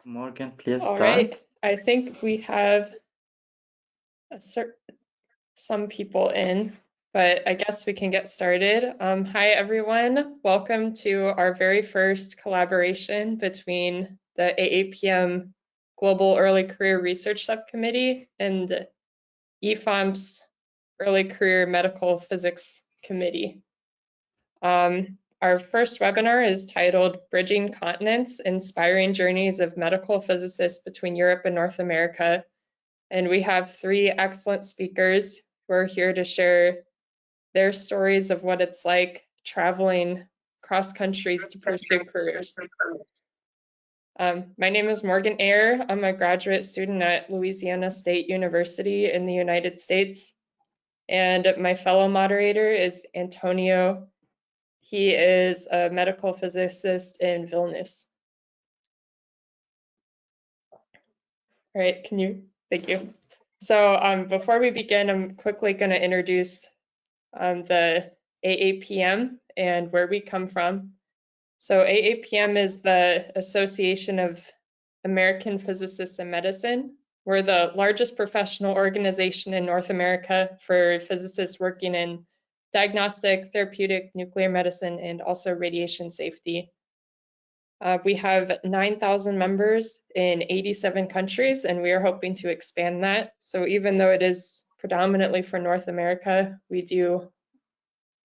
Morgan, please All start. right, I think we have some people in, but I guess we can get started. Hi, everyone. Welcome to our very first collaboration between the AAPM Global Early Career Research Subcommittee and EFOMP's Early Career Medical Physics Committee. Our first webinar is titled Bridging Continents, Inspiring Journeys of Medical Physicists Between Europe and North America. And we have three excellent speakers who are here to share their stories of what it's like traveling across countries to pursue careers. My name is Morgan Ayer. I'm a graduate student at Louisiana State University in the United States. And my fellow moderator is Antonio. He is a medical physicist in Vilnius. All right, thank you. So before we begin, I'm quickly going to introduce the AAPM and where we come from. So AAPM is the Association of American Physicists in Medicine. We're the largest professional organization in North America for physicists working in diagnostic, therapeutic, nuclear medicine, and also radiation safety. We have 9,000 members in 87 countries, and we are hoping to expand that. So even though it is predominantly for North America, we do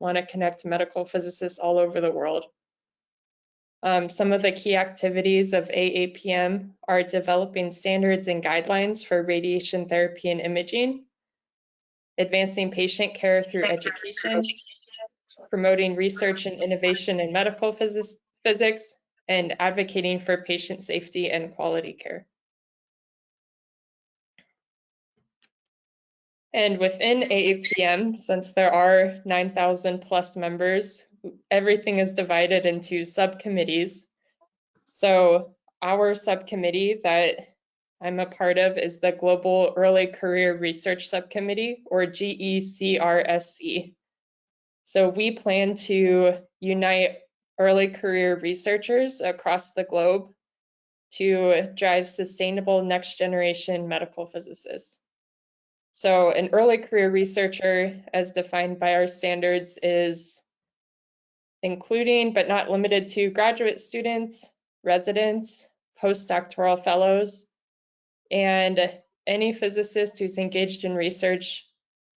want to connect medical physicists all over the world. Some of the key activities of AAPM are developing standards and guidelines for radiation therapy and imaging, advancing patient care through education, promoting research and innovation in medical physics, and advocating for patient safety and quality care. And within AAPM, since there are 9,000 plus members, everything is divided into subcommittees. So our subcommittee that I'm a part of is the Global Early Career Research Subcommittee, or GECRSC. So we plan to unite early career researchers across the globe to drive sustainable next generation medical physicists. So an early career researcher, as defined by our standards, is including but not limited to graduate students, residents, postdoctoral fellows, and any physicist who's engaged in research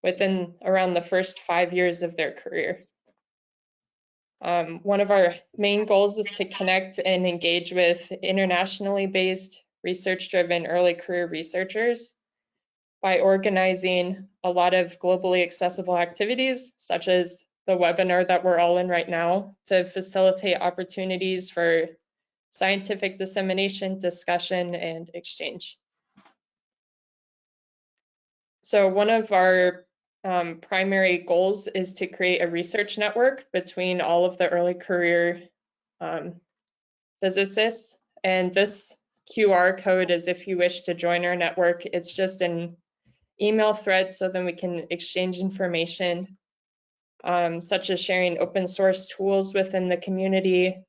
within around the first 5 years of their career. One of our main goals is to connect and engage with internationally based, research-driven early career researchers by organizing a lot of globally accessible activities, such as the webinar that we're all in right now, to facilitate opportunities for scientific dissemination, discussion, and exchange. So one of our primary goals is to create a research network between all of the early career physicists. And this QR code is if you wish to join our network. It's just an email thread, so then we can exchange information, such as sharing open source tools within the community,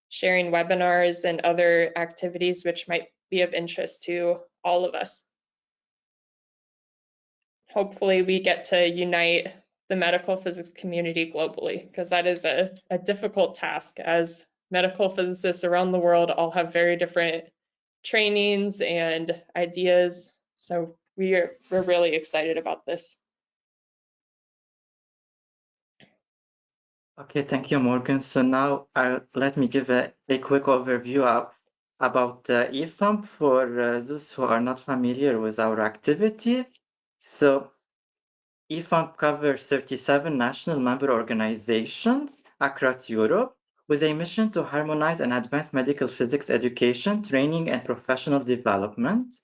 sharing webinars and other activities which might be of interest to all of us. Hopefully we get to unite the medical physics community globally, because that is a difficult task, as medical physicists around the world all have very different trainings and ideas. So we're really excited about this. Okay, thank you, Morgan. So now let me give a quick overview about EFOMP for those who are not familiar with our activity. So EFOMP covers 37 national member organizations across Europe with a mission to harmonize and advance medical physics education, training, and professional development.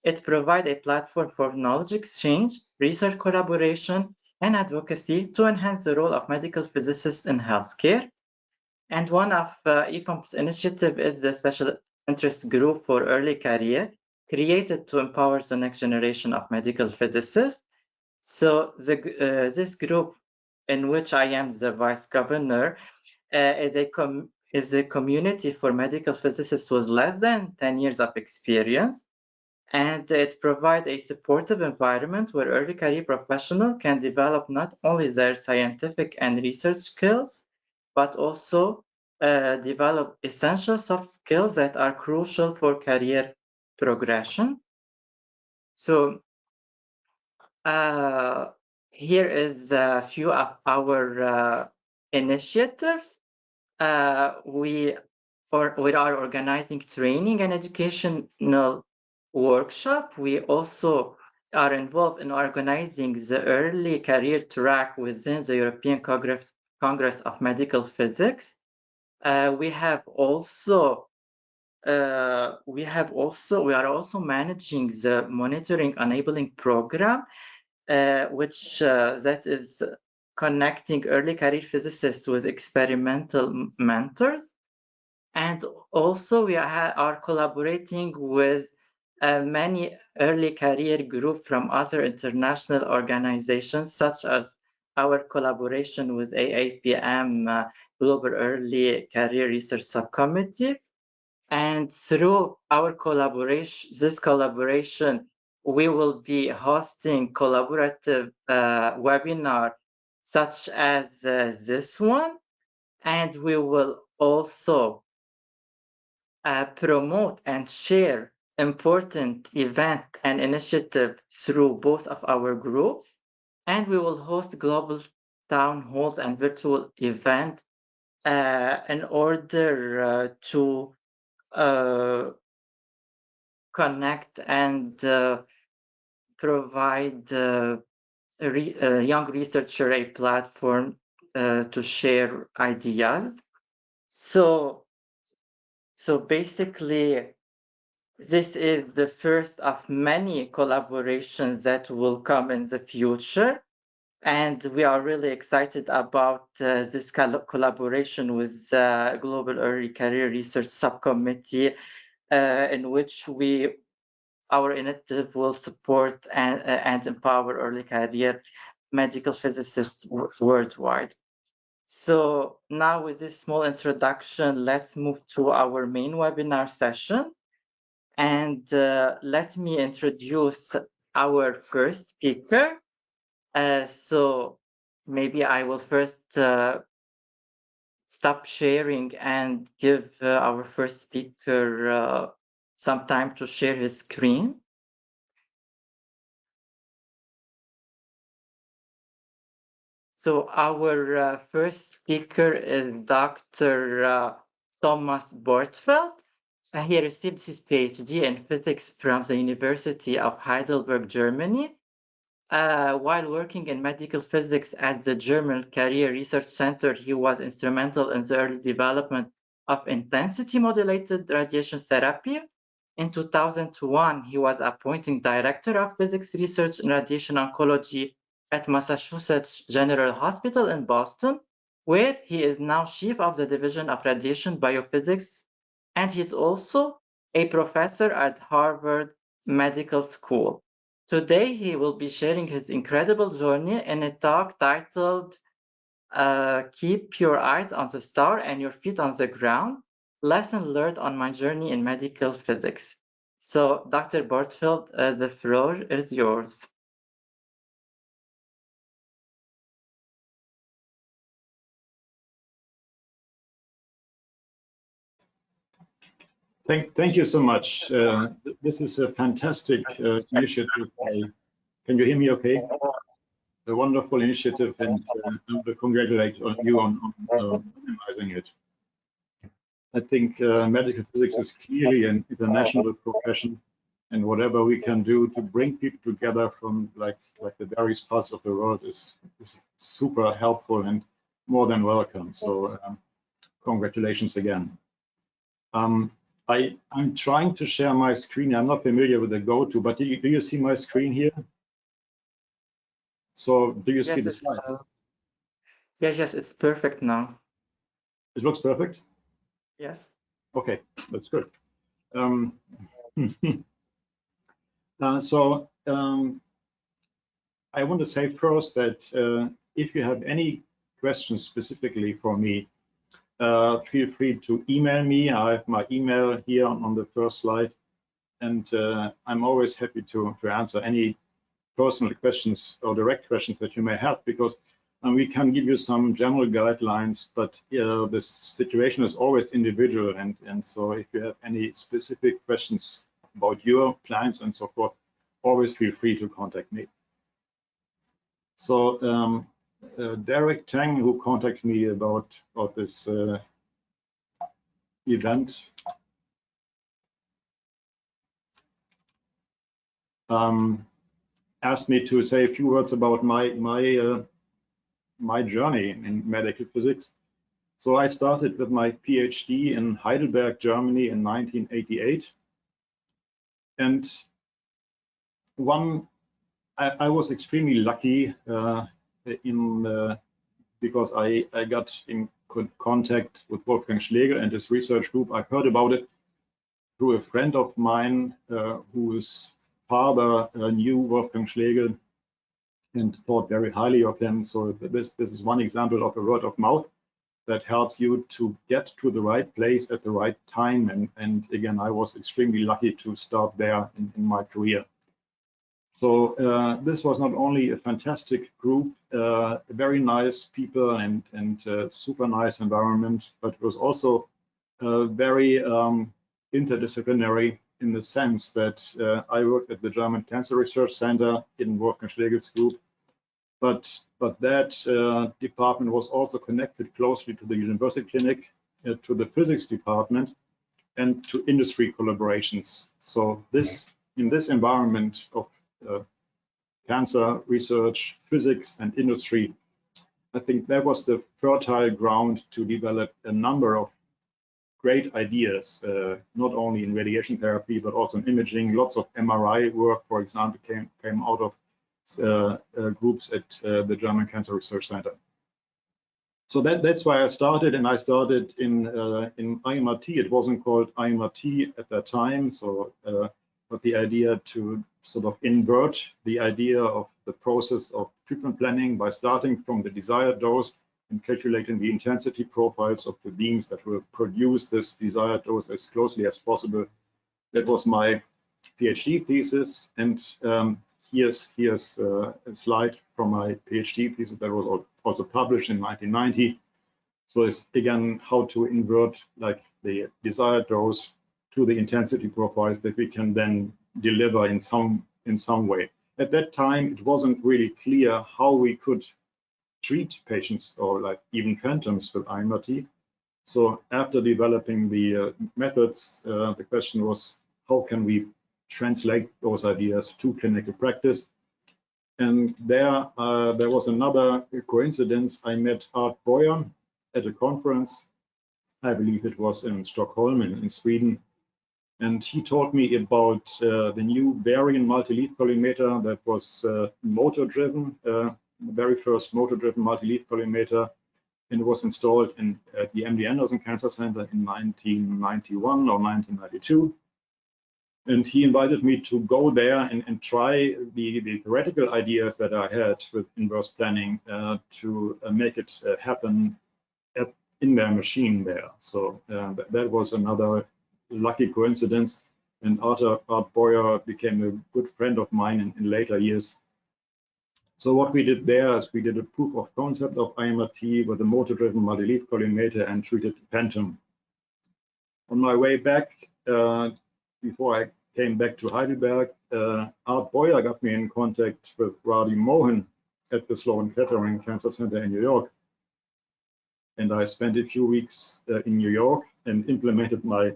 It provides a platform for knowledge exchange, research collaboration, and advocacy to enhance the role of medical physicists in healthcare. And one of EFOMP's initiatives is the Special Interest Group for Early Career, created to empower the next generation of medical physicists. So this group, in which I am the vice governor, is a if the community for medical physicists was less than 10 years of experience, and it provides a supportive environment where early career professionals can develop not only their scientific and research skills, but also develop essential soft skills that are crucial for career progression. So here is a few of our initiatives. We are organizing training and educational workshop. We also are involved in organizing the early career track within the European Congress of Medical Physics. We are also managing the monitoring enabling program, which that is connecting early career physicists with experimental mentors. And also we are collaborating with many early career groups from other international organizations, such as our collaboration with AAPM, Global Early Career Research Subcommittee. And through our collaboration, we will be hosting collaborative webinar such as this one, and we will also promote and share important event and initiative through both of our groups, and we will host global town halls and virtual event in order to connect and provide young researcher a platform to share ideas. So basically, this is the first of many collaborations that will come in the future. And we are really excited about this collaboration with the Global Early Career Research Subcommittee, in which our initiative will support and empower early career medical physicists worldwide. So now with this small introduction, let's move to our main webinar session. And let me introduce our first speaker. So maybe I will first stop sharing and give our first speaker some time to share his screen. So our first speaker is Dr. Thomas Bortfeld. He received his PhD in physics from the University of Heidelberg, Germany. While working in medical physics at the German Career Research Center, he was instrumental in the early development of intensity modulated radiation therapy. In 2001, he was appointed Director of Physics Research in Radiation Oncology at Massachusetts General Hospital in Boston, where he is now Chief of the Division of Radiation Biophysics, and he's also a professor at Harvard Medical School. Today, he will be sharing his incredible journey in a talk titled Keep Your Eyes on the Star and Your Feet on the Ground, Lesson Learned on My Journey in Medical Physics. So, Dr. Bortfeld, the floor is yours. Thank you so much. This is a fantastic initiative. Can you hear me okay? A wonderful initiative, and I want to congratulate you on organizing it. I think medical physics is clearly an international profession, and whatever we can do to bring people together from like the various parts of the world is super helpful and more than welcome. So congratulations again. I'm trying to share my screen. I'm not familiar with the go-to, but do you see my screen here? So do you see the slides? Yes, it's perfect now. It looks perfect? Yes. Okay, that's good. I want to say first that if you have any questions specifically for me, feel free to email me. I have my email here on the first slide, and I'm always happy to answer any personal questions or direct questions that you may have, because we can give you some general guidelines, but the situation is always individual, and so if you have any specific questions about your plans and so forth, always feel free to contact me. So Derek Tang, who contacted me about this event, asked me to say a few words about my journey in medical physics. So I started with my PhD in Heidelberg, Germany in 1988. And I was extremely lucky because I got in contact with Wolfgang Schlegel and his research group. I heard about it through a friend of mine whose father knew Wolfgang Schlegel and thought very highly of him. So this is one example of a word of mouth that helps you to get to the right place at the right time. And again, I was extremely lucky to start there in my career. So this was not only a fantastic group, very nice people and super nice environment, but it was also very interdisciplinary in the sense that I worked at the German Cancer Research Center in Wolfgang Schlegel's group, but that department was also connected closely to the university clinic, to the physics department, and to industry collaborations. So in this environment of cancer research, physics, and industry, I think that was the fertile ground to develop a number of great ideas, not only in radiation therapy, but also in imaging. Lots of MRI work, for example, came out of groups at the German Cancer Research Center. So that's why I started, and I started in IMRT. It wasn't called IMRT at that time, so but the idea to sort of invert the idea of the process of treatment planning by starting from the desired dose and calculating the intensity profiles of the beams that will produce this desired dose as closely as possible. That was my PhD thesis, and here's a slide from my PhD thesis that was also published in 1990. So it's again how to invert like the desired dose to the intensity profiles that we can then deliver in some way. At that time, it wasn't really clear how we could treat patients or like even phantoms with IMRT. So after developing the methods, the question was, how can we translate those ideas to clinical practice? And there was another coincidence. I met Art Boyer at a conference. I believe it was in Stockholm in Sweden. And he told me about the new variant multi-leaf collimator that was motor-driven, the very first motor-driven multi-leaf collimator, and it was installed at the MD Anderson Cancer Center in 1991 or 1992. And he invited me to go there and try the theoretical ideas that I had with inverse planning to make it happen in their machine there. So that was another lucky coincidence, and Art Boyer became a good friend of mine in later years. So what we did there is we did a proof of concept of IMRT with a motor-driven multi-leaf collimator and treated phantom. On my way back, before I came back to Heidelberg, Art Boyer got me in contact with Radi Mohan at the Sloan Kettering Cancer Center in New York. And I spent a few weeks in New York and implemented my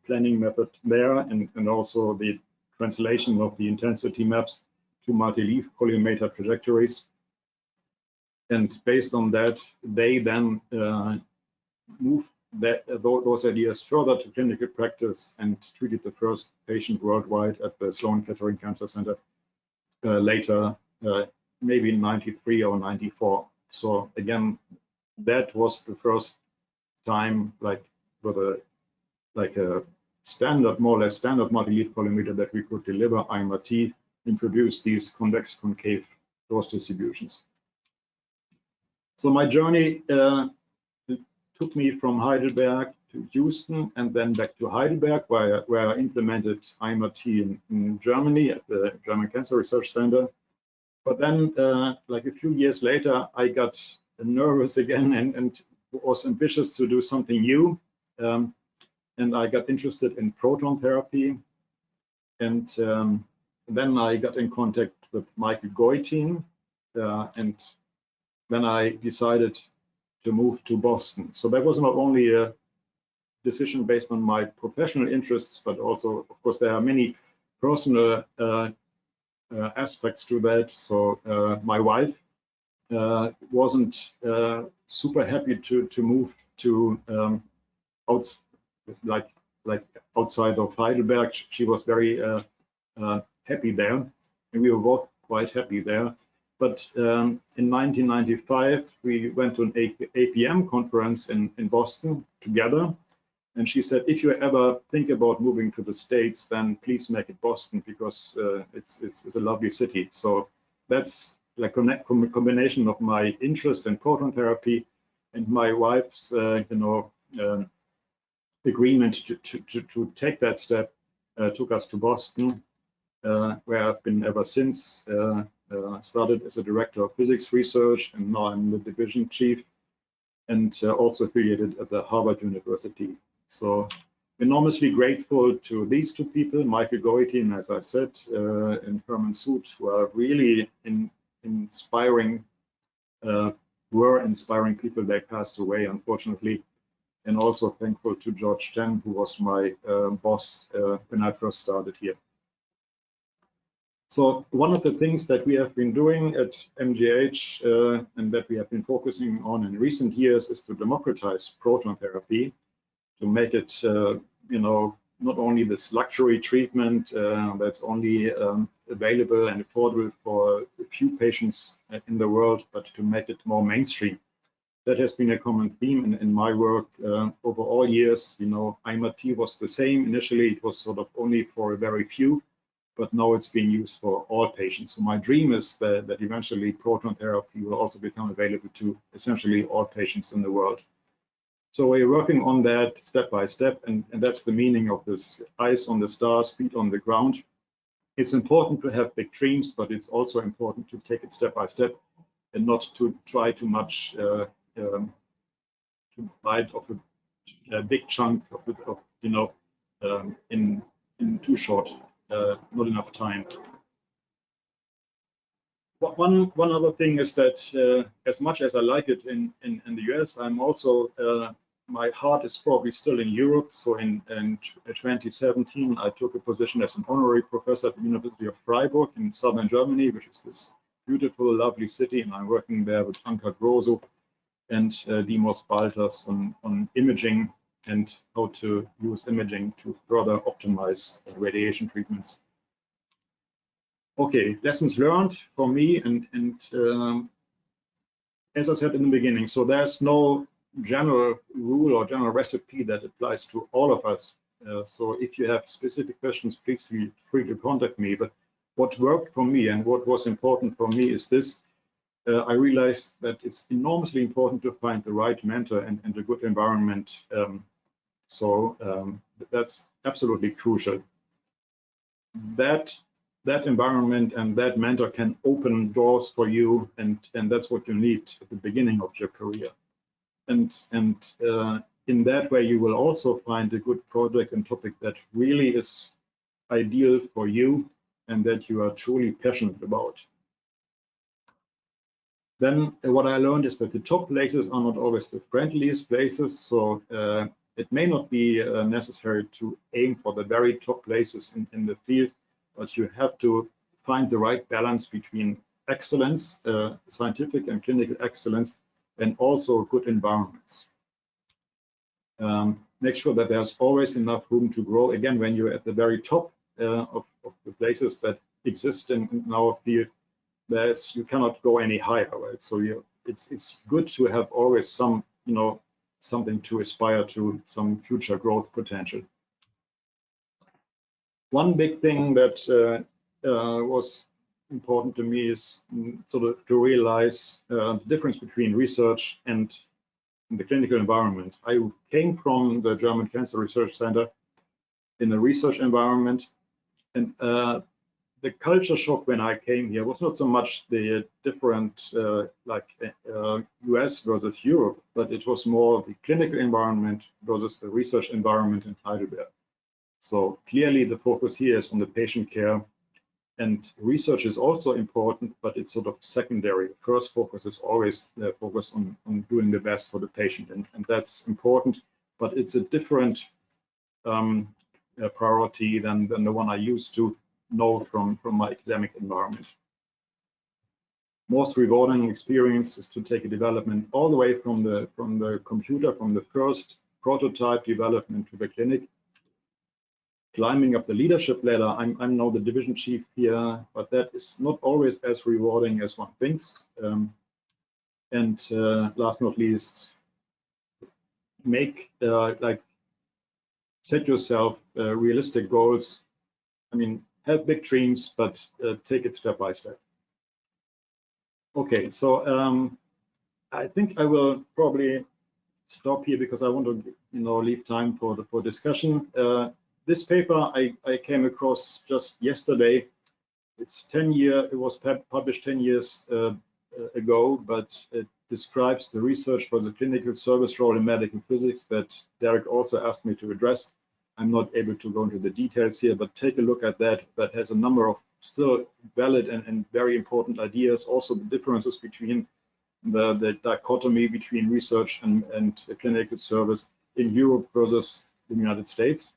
planning method there, and also the translation of the intensity maps to multi-leaf collimator trajectories. And based on that, they then moved those ideas further to clinical practice and treated the first patient worldwide at the Sloan Kettering Cancer Center later, maybe in 93 or 94. So again, that was the first time, like with a standard, more or less standard multi-leaf collimator, that we could deliver IMRT and produce these convex concave dose distributions. So my journey to took me from Heidelberg to Houston and then back to Heidelberg, where I implemented IMRT in Germany at the German Cancer Research Center. But then, like a few years later, I got nervous again and was ambitious to do something new. And I got interested in proton therapy. And then I got in contact with Michael Goitin, and then I decided to move to Boston. So that was not only a decision based on my professional interests, but also, of course, there are many personal aspects to that. So my wife wasn't super happy to move to outside of Heidelberg. She was very happy there, and we were both quite happy there. But in 1995, we went to an APM conference in Boston together. And she said, if you ever think about moving to the States, then please make it Boston, because it's a lovely city. So that's like a combination of my interest in proton therapy and my wife's agreement to take that step took us to Boston, where I've been ever since. Started as a director of physics research, and now I'm the division chief, and also affiliated at the Harvard University. So enormously grateful to these two people, Michael Goitin, as I said, and Herman Soot, who are really inspiring, were inspiring people. They passed away, unfortunately. And also thankful to George Chen, who was my boss when I first started here. So one of the things that we have been doing at MGH and that we have been focusing on in recent years is to democratize proton therapy, to make it, not only this luxury treatment that's only available and affordable for a few patients in the world, but to make it more mainstream. That has been a common theme in my work over all years. IMRT was the same. Initially, it was sort of only for a very few, but now it's being used for all patients. So my dream is that eventually proton therapy will also become available to essentially all patients in the world. So we're working on that step by step, and that's the meaning of this eyes on the stars, feet on the ground. It's important to have big dreams, but it's also important to take it step by step and not to try too much to bite off a big chunk of in too short, not enough time. One other thing is that as much as I like it in the US, I'm also my heart is probably still in Europe. So in 2017, I took a position as an honorary professor at the University of Freiburg in southern Germany, which is this beautiful, lovely city, and I'm working there with Anka Grosso and Dimos Baltas on imaging and how to use imaging to further optimize radiation treatments. Okay, lessons learned for me, and as I said in the beginning, so there's no general rule or general recipe that applies to all of us. So if you have specific questions, please feel free to contact me. But what worked for me and what was important for me is this. I realized that it's enormously important to find the right mentor and a good environment. That's absolutely crucial. That environment and that mentor can open doors for you, and that's what you need at the beginning of your career. And in that way, you will also find a good project and topic that really is ideal for you and that you are truly passionate about. Then what I learned is that the top places are not always the friendliest places. So it may not be necessary to aim for the very top places in the field, but you have to find the right balance between excellence, scientific and clinical excellence, and also good environments. Make sure that there's always enough room to grow. Again, when you're at the very top of the places that exist in our field, you cannot go any higher, right? So it's good to have always some, something to aspire to, some future growth potential. One big thing that was important to me is sort of to realize the difference between research and in the clinical environment. I came from the German Cancer Research Center in the research environment, and the culture shock when I came here was not so much the different US versus Europe, but it was more the clinical environment versus the research environment in Heidelberg. So clearly the focus here is on the patient care, and research is also important, but it's sort of secondary. First focus is always the focus on doing the best for the patient, and that's important, but it's a different priority than the one I used to know from my academic environment. Most rewarding experience is to take a development all the way from the computer, from the first prototype development to the clinic, climbing up the leadership ladder. I'm now the division chief here, but that is not always as rewarding as one thinks. And last not least, make set yourself realistic goals. I mean, have big dreams, but take it step by step. Okay, so I think I will probably stop here because I want to, leave time for discussion. This paper I came across just yesterday. It's 10 years. It was published 10 years ago, but it describes the research for the clinical service role in medical physics that Derek also asked me to address. I'm not able to go into the details here, but take a look at that. That has a number of still valid and very important ideas. Also, the differences between the dichotomy between research and clinical service in Europe versus the United States.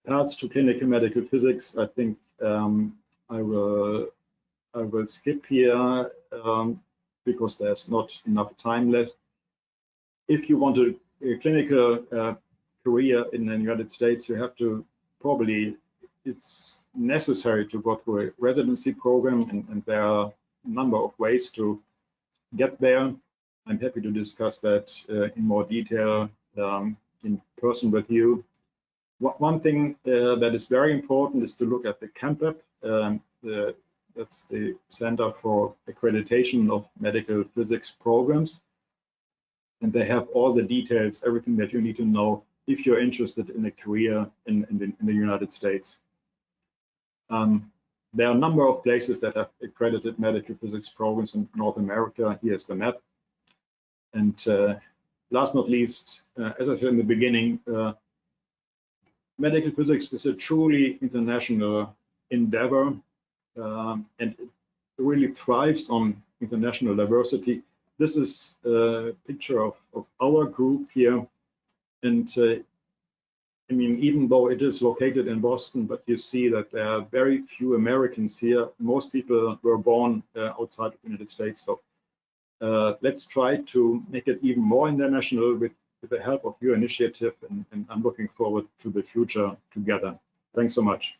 Parts to clinical medical physics, I think I will skip here because there's not enough time left. If you want a clinical career in the United States, you have to it's necessary to go through a residency program, and there are a number of ways to get there. I'm happy to discuss that in more detail in person with you. One thing that is very important is to look at the CAMPAP. That's the Center for Accreditation of Medical Physics Programs. And they have all the details, everything that you need to know if you're interested in a career in the United States. There are a number of places that have accredited medical physics programs in North America. Here's the map. And last not least, as I said in the beginning, medical physics is a truly international endeavor, and it really thrives on international diversity. This is a picture of our group here. And I mean, even though it is located in Boston, but you see that there are very few Americans here. Most people were born outside of the United States. So let's try to make it even more international with the help of your initiative. And I'm looking forward to the future together. Thanks so much.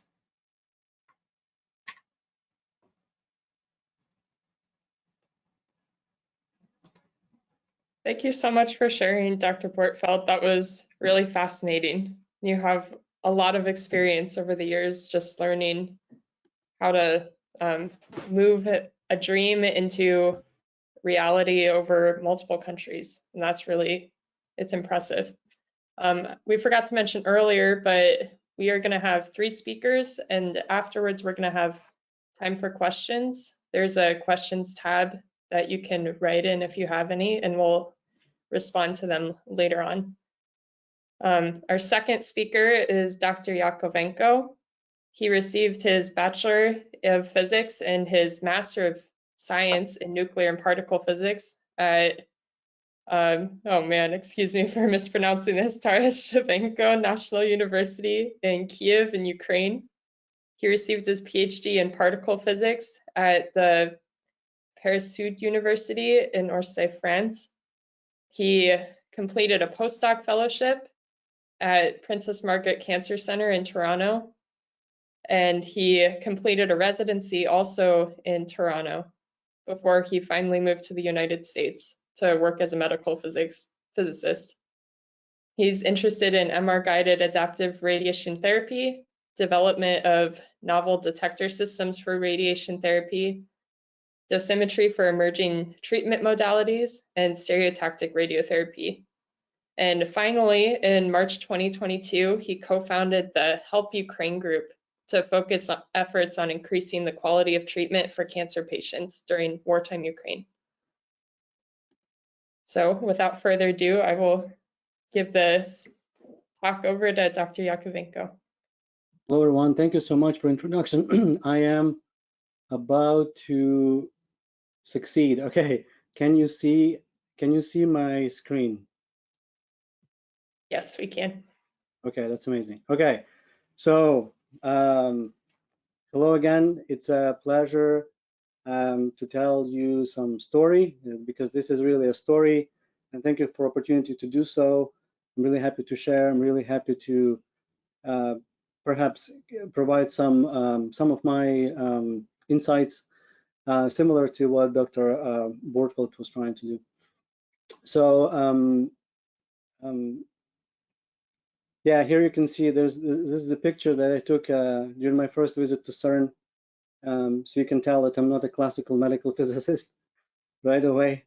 Thank you so much for sharing, Dr. Bortfeld. That was really fascinating. You have a lot of experience over the years just learning how to move a dream into reality over multiple countries. And that's really, it's impressive. We forgot to mention earlier, but we are going to have 3 speakers, and afterwards we're going to have time for questions. There's a questions tab that you can write in if you have any, and we'll respond to them later on. Our second speaker is Dr. Yakovenko. He received his Bachelor of Physics and his Master of Science in Nuclear and Particle Physics at, oh man, excuse me for mispronouncing this, Tarashchevenko National University in Kiev in Ukraine. He received his PhD in particle physics at the Paris Sud University in Orsay, France. He completed a postdoc fellowship at Princess Margaret Cancer Center in Toronto, and he completed a residency also in Toronto before he finally moved to the United States to work as a medical physicist. He's interested in MR-guided adaptive radiation therapy, development of novel detector systems for radiation therapy, dosimetry for emerging treatment modalities, and stereotactic radiotherapy. And finally, in March 2022, he co-founded the Help Ukraine group to focus on efforts on increasing the quality of treatment for cancer patients during wartime Ukraine. So without further ado, I will give the talk over to Dr. Yakovenko. Hello, everyone. Thank you so much for introduction. I am about to succeed. Okay, can you see my screen? Yes, we can. Okay, that's amazing. Okay, so hello again. It's a pleasure to tell you some story, because this is really a story, and thank you for opportunity to do so. I'm really happy to share. I'm really happy to perhaps provide some of my insights similar to what Dr. Bortfeldt was trying to do. So yeah, here you can see this is a picture that I took during my first visit to CERN. So you can tell that I'm not a classical medical physicist right away.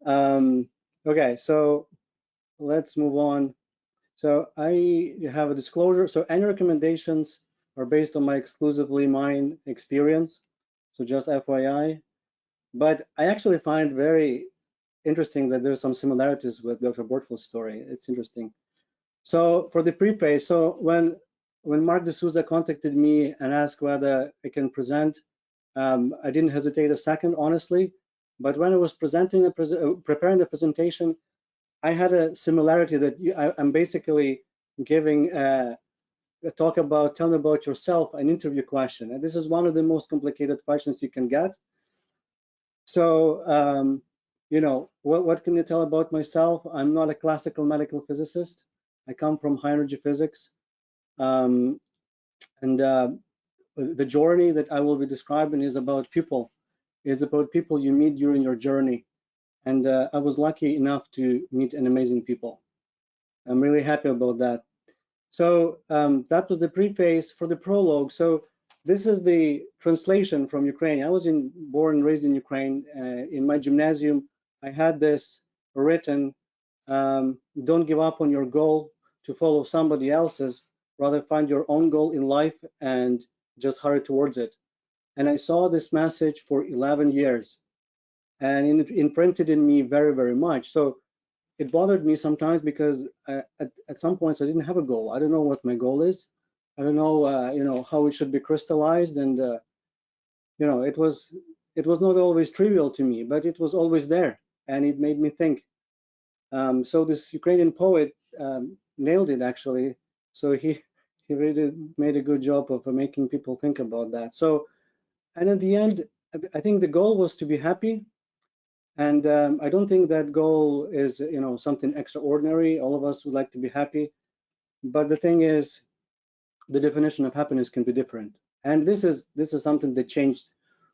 Okay, so let's move on. So I have a disclosure. So any recommendations are based on my exclusively mine experience. So just FYI. But I actually find very interesting that there's some similarities with Dr. Bortfeldt's story. It's interesting. So for the preface, so when Mark D'Souza contacted me and asked whether I can present, I didn't hesitate a second, honestly. But when I was preparing the presentation, I had a similarity that I'm basically giving a talk about, tell me about yourself, an interview question. And this is one of the most complicated questions you can get. So, you know, what can you tell about myself? I'm not a classical medical physicist. I come from high energy physics. And the journey that I will be describing is about people you meet during your journey. And I was lucky enough to meet an amazing people. I'm really happy about that. So that was the preface for the prologue. So this is the translation from Ukraine. I was born and raised in Ukraine. In my gymnasium, I had this written, don't give up on your goal to follow somebody else's, rather find your own goal in life and just hurry towards it. And I saw this message for 11 years, and it imprinted in me very, very much. So it bothered me sometimes because at some points I didn't have a goal. I don't know what my goal is. I don't know, you know, how it should be crystallized, and you know, it was not always trivial to me, but it was always there, and it made me think. So this Ukrainian poet nailed it, actually. So he really made a good job of making people think about that. So, and at the end, I think the goal was to be happy. And I don't think that goal is, you know, something extraordinary. All of us would like to be happy. But the thing is, the definition of happiness can be different. And this is something that changed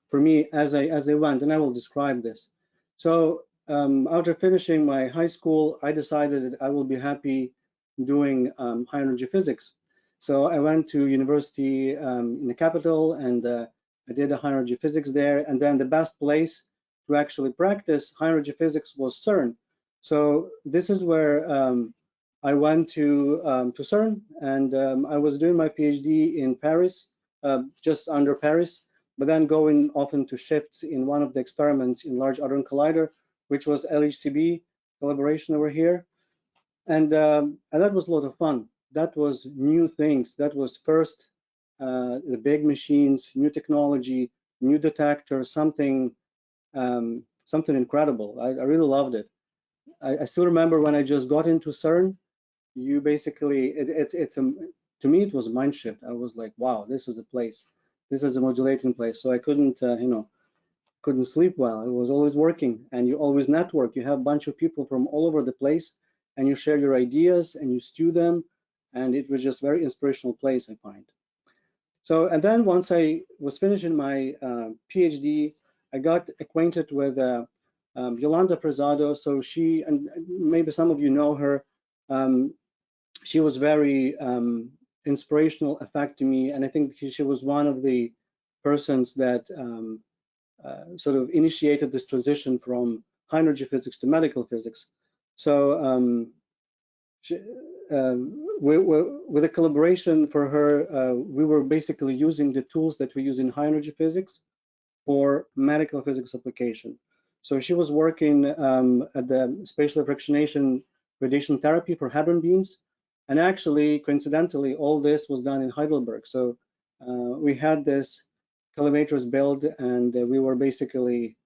for me as I went, and I will describe this. So after finishing my high school, I decided that I will be happy doing high energy physics. So I went to university in the capital, and I did a high energy physics there. And then the best place to actually practice high energy physics was CERN. So this is where I went to CERN, and I was doing my PhD in Paris, just under Paris, but then going often to shifts in one of the experiments in Large Hadron Collider, which was LHCb collaboration over here. And that was a lot of fun. That was new things. That was first the big machines, new technology, new detectors, something incredible. I really loved it. I still remember when I just got into CERN, you basically, to me, it was a mind shift. I was like, wow, this is a place. This is a modulating place. So I couldn't, you know, couldn't sleep well. I was always working, and you always network. You have a bunch of people from all over the place, and you share your ideas and you stew them. And it was just a very inspirational place, I find. So, and then once I was finishing my PhD, I got acquainted with Yolanda Prezado. So she, and maybe some of you know her, she was very inspirational effect to me, and I think she was one of the persons that sort of initiated this transition from high energy physics to medical physics. So with a collaboration for her, we were basically using the tools that we use in high energy physics for medical physics application. So she was working at the spatial fractionation radiation therapy for hadron beams, and actually, coincidentally, all this was done in Heidelberg. So we had this collimators built, and we were basically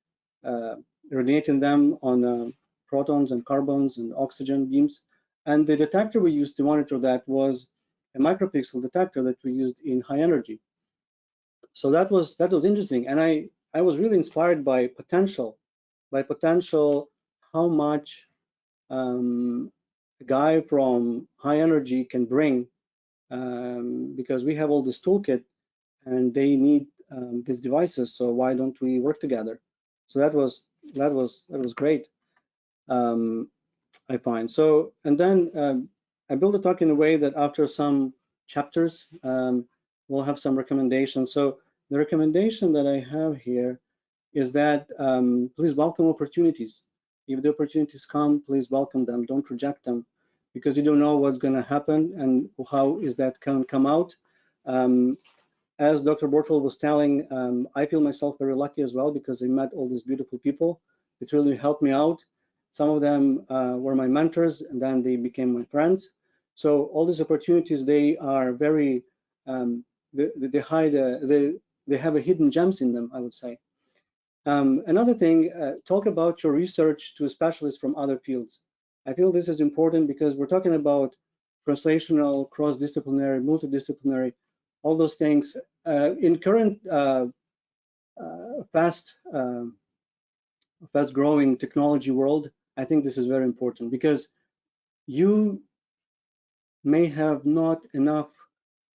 radiating them on protons and carbons and oxygen beams. And the detector we used to monitor that was a micropixel detector that we used in high energy. So that was interesting, and I was really inspired by potential how much a guy from high energy can bring, because we have all this toolkit and they need these devices. So why don't we work together? So that was great. I find so, and then I built the talk in a way that after some chapters we'll have some recommendations. So the recommendation that I have here is that please welcome opportunities. If the opportunities come, please welcome them. Don't reject them, because you don't know what's going to happen and how is that can come out. As Dr. Bortel was telling, I feel myself very lucky as well, because I met all these beautiful people. It really helped me out. Some of them were my mentors, and then they became my friends. So all these opportunities, they are very, they have a hidden gems in them, I would say. Another thing, talk about your research to specialists from other fields. I feel this is important because we're talking about translational, cross-disciplinary, multidisciplinary, all those things. In current fast-growing technology world, I think this is very important, because you may have not enough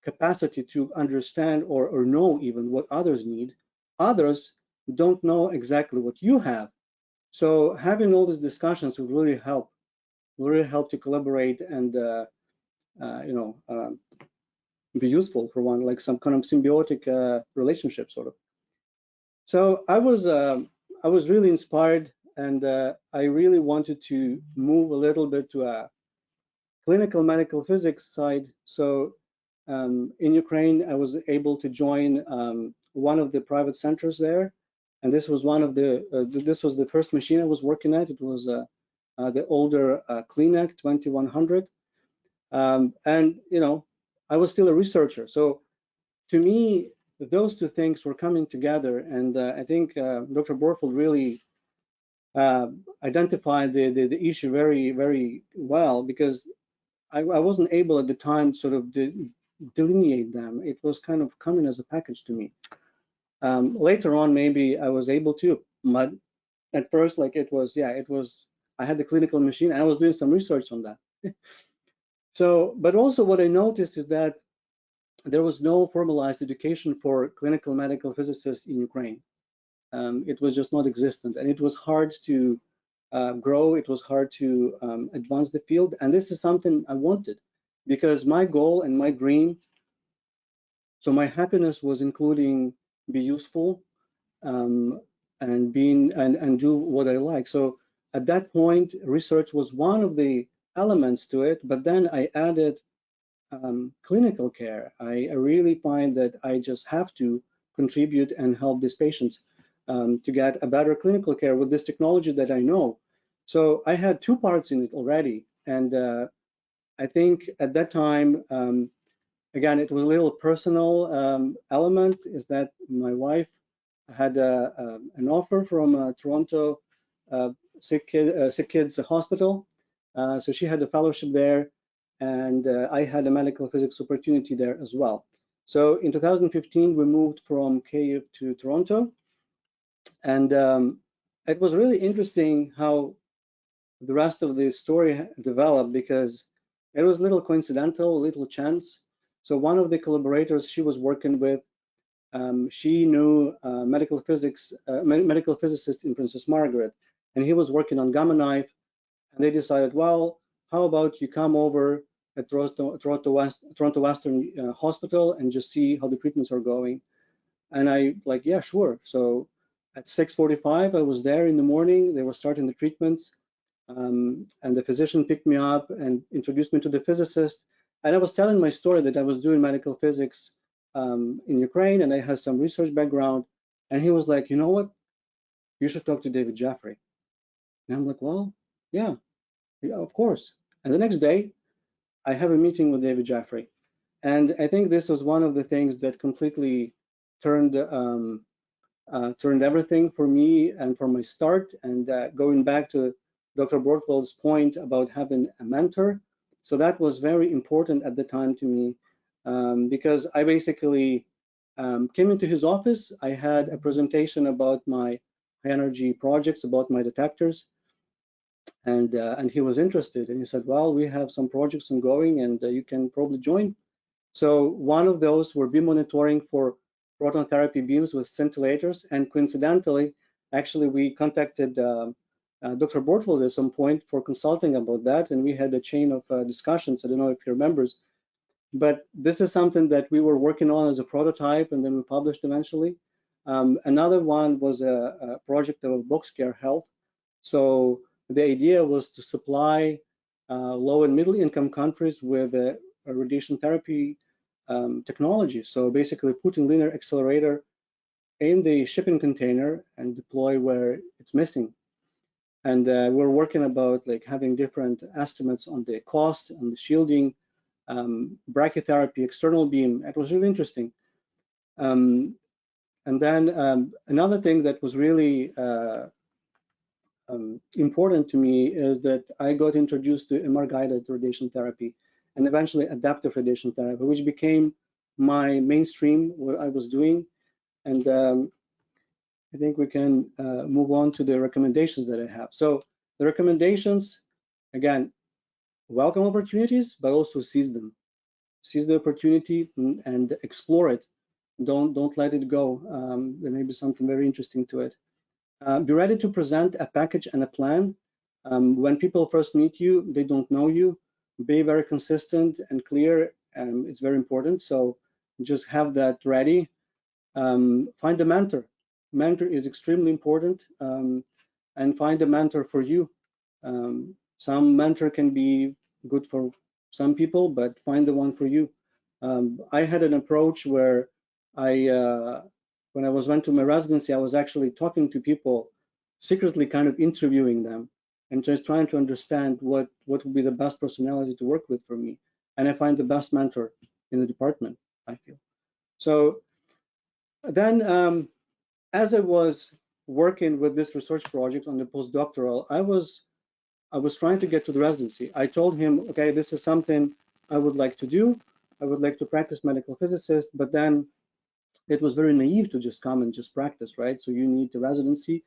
capacity to understand or know even what others need. Others don't know exactly what you have. So having all these discussions will really help to collaborate and be useful for one, like some kind of symbiotic relationship sort of. So I was really inspired, and I really wanted to move a little bit to a clinical medical physics side. So in Ukraine, I was able to join one of the private centers there, and this was one of this was the first machine I was working at. It was the older CleanEck 2100, and I was still a researcher. So to me, those two things were coming together, and I think Dr. Borfeld really identified the issue very, very well, because I wasn't able at the time sort of delineate them. It was kind of coming as a package to me. Later on, maybe I was able to, but at first, like it was, I had the clinical machine and I was doing some research on that. So, but also what I noticed is that there was no formalized education for clinical medical physicists in Ukraine. It was just not existent, and it was hard to grow. It was hard to advance the field, and this is something I wanted, because my goal and my dream, so my happiness was including be useful and do what I like. So at that point, research was one of the elements to it, but then I added clinical care. I really find that I just have to contribute and help these patients to get a better clinical care with this technology that I know. So I had two parts in it already, and I think at that time, again, it was a little personal element, is that my wife had an offer from Toronto Sick Kids Hospital, so she had a fellowship there, and I had a medical physics opportunity there as well. So in 2015, we moved from Kyiv to Toronto, and it was really interesting how the rest of the story developed, because it was a little coincidental, a little chance. So one of the collaborators she was working with, she knew medical physicist in Princess Margaret, and he was working on gamma knife, and they decided, well, how about you come over at Toronto Western Hospital and just see how the treatments are going. And I like, yeah, sure. So At 6:45, I was there in the morning. They were starting the treatments, and the physician picked me up and introduced me to the physicist. And I was telling my story that I was doing medical physics in Ukraine, and I had some research background. And he was like, you know what? You should talk to David Jeffrey. And I'm like, well, yeah, of course. And the next day, I have a meeting with David Jeffrey. And I think this was one of the things that completely turned everything for me and for my start. And going back to Dr. Bortwald's point about having a mentor, so that was very important at the time to me, because I basically came into his office. I had a presentation about my high energy projects, about my detectors, and he was interested. And he said, well, we have some projects ongoing, and you can probably join. So one of those were beam monitoring for proton therapy beams with scintillators. And coincidentally, actually, we contacted Dr. Bortwald at some point for consulting about that. And we had a chain of discussions. I don't know if he remembers. But this is something that we were working on as a prototype, and then we published eventually. Another one was a project of Boxcare Health. So the idea was to supply low and middle income countries with a radiation therapy technology. So basically putting linear accelerator in the shipping container and deploy where it's missing. And we're working about like having different estimates on the cost and the shielding, brachytherapy, external beam. It was really interesting. And then another thing that was really important to me is that I got introduced to MR-guided radiation therapy and eventually adaptive radiation therapy, which became my mainstream, what I was doing. And I think we can move on to the recommendations that I have. So the recommendations, again, welcome opportunities, but also seize them. Seize the opportunity and explore it. Don't let it go. There may be something very interesting to it. Be ready to present a package and a plan. When people first meet you, they don't know you. Be very consistent and clear. It's very important. So just have that ready. Find a mentor. Mentor is extremely important. And find a mentor for you. Some mentor can be good for some people, but find the one for you. I had an approach where when I went to my residency, I was actually talking to people, secretly kind of interviewing them and just trying to understand what would be the best personality to work with for me. And I find the best mentor in the department, I feel. So then as I was working with this research project on the postdoctoral, I was trying to get to the residency. I told him, okay, this is something I would like to do. I would like to practice medical physicist, but then it was very naive to just come and just practice, right? So you need the residency.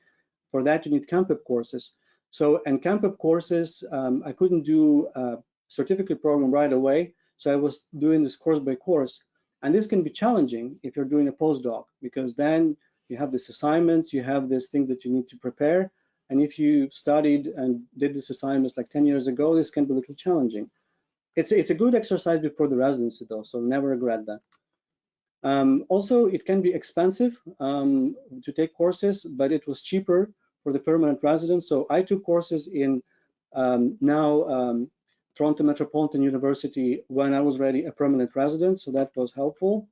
For that, you need camp-up courses. So in camp-up courses, I couldn't do a certificate program right away. So I was doing this course by course. And this can be challenging if you're doing a postdoc, because then you have these assignments, you have these things that you need to prepare. And if you studied and did this assignments like 10 years ago, this can be a little challenging. It's a good exercise before the residency though, so never regret that. Also, it can be expensive to take courses, but it was cheaper for the permanent residents. So I took courses in Toronto Metropolitan University when I was already a permanent resident, so that was helpful.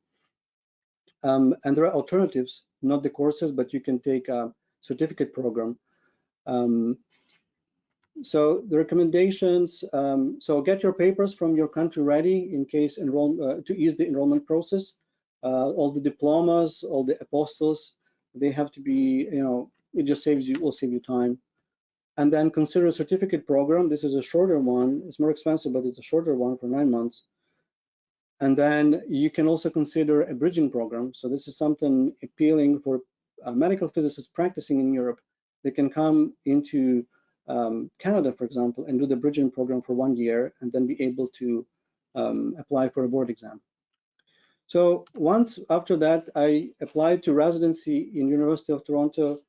And there are alternatives, not the courses, but you can take a certificate program. So the recommendations, so get your papers from your country ready in case to ease the enrollment process. All the diplomas, all the apostles, they have to be, it just will save you time. And then consider a certificate program. This is a shorter one. It's more expensive, but it's a shorter one for 9 months. And then you can also consider a bridging program. So this is something appealing for medical physicists practicing in Europe. They can come into Canada, for example, and do the bridging program for 1 year and then be able to apply for a board exam. So once after that, I applied to residency in University of Toronto,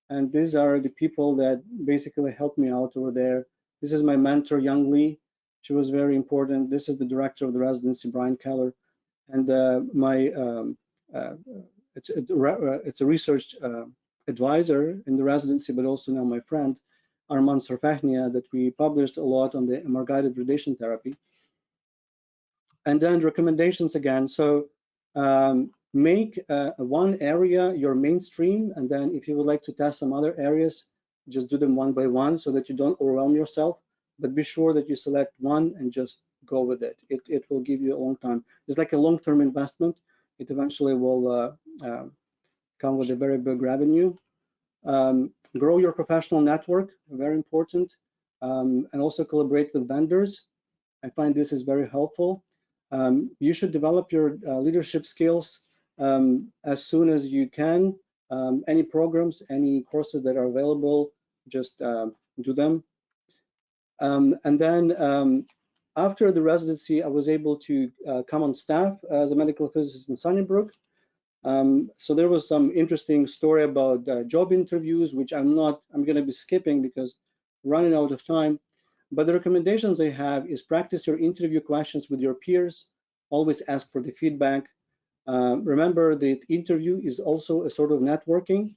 and these are the people that basically helped me out over there. This is my mentor, Young Lee. She was very important. This is the director of the residency, Brian Keller, and it's a research advisor in the residency, but also now my friend, Arman Sarfahnia, that we published a lot on the MR-guided radiation therapy. And then recommendations again. So make one area your mainstream, and then if you would like to test some other areas, just do them one by one so that you don't overwhelm yourself, but be sure that you select one and just go with it. It will give you a long time. It's like a long-term investment. It eventually will come with a very big revenue. Grow your professional network, very important, and also collaborate with vendors. I find this is very helpful. You should develop your leadership skills as soon as you can. Any programs, any courses that are available, just do them. And then after the residency, I was able to come on staff as a medical physicist in Sunnybrook. So there was some interesting story about job interviews, which I'm going to be skipping because running out of time. But the recommendations I have is practice your interview questions with your peers. Always ask for the feedback. Remember that interview is also a sort of networking.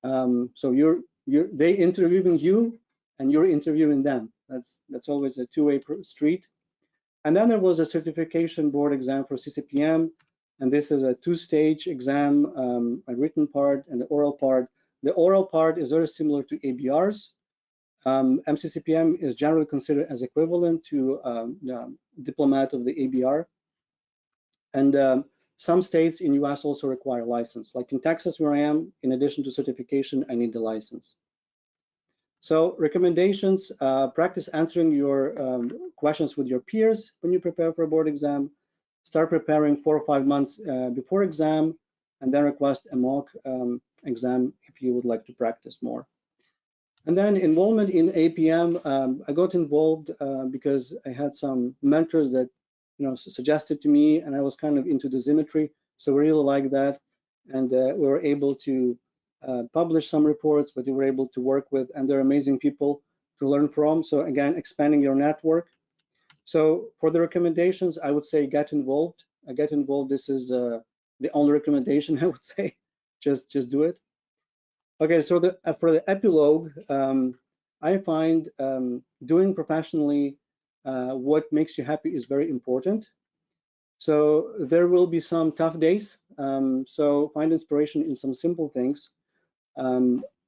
So they interviewing you and you're interviewing them. That's always a two-way street. And then there was a certification board exam for CCPM. And this is a two-stage exam, a written part and the oral part. The oral part is very similar to ABRs. MCCPM is generally considered as equivalent to diplomat of the ABR. And some states in US also require a license. Like in Texas, where I am, in addition to certification, I need the license. So recommendations, practice answering your questions with your peers when you prepare for a board exam. Start preparing 4 or 5 months before exam, and then request a mock exam if you would like to practice more. And then involvement in APM, I got involved because I had some mentors that suggested to me, and I was kind of into dosimetry, so we really like that. And we were able to publish some reports, but we were able to work with, and they're amazing people to learn from. So again, expanding your network. So for the recommendations, I would say get involved. Get involved. This is the only recommendation I would say. Just do it. Okay, so for the epilogue, I find doing professionally what makes you happy is very important. So there will be some tough days. So find inspiration in some simple things.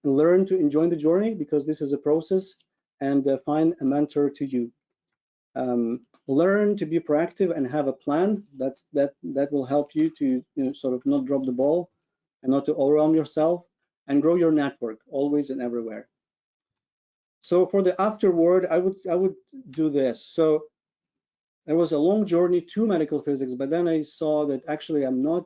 Learn to enjoy the journey because this is a process, and find a mentor to you. Learn to be proactive and have a plan. That will help you to sort of not drop the ball and not to overwhelm yourself, and grow your network always and everywhere. So for the afterward, I would do this. So there was a long journey to medical physics, but then I saw that actually I'm not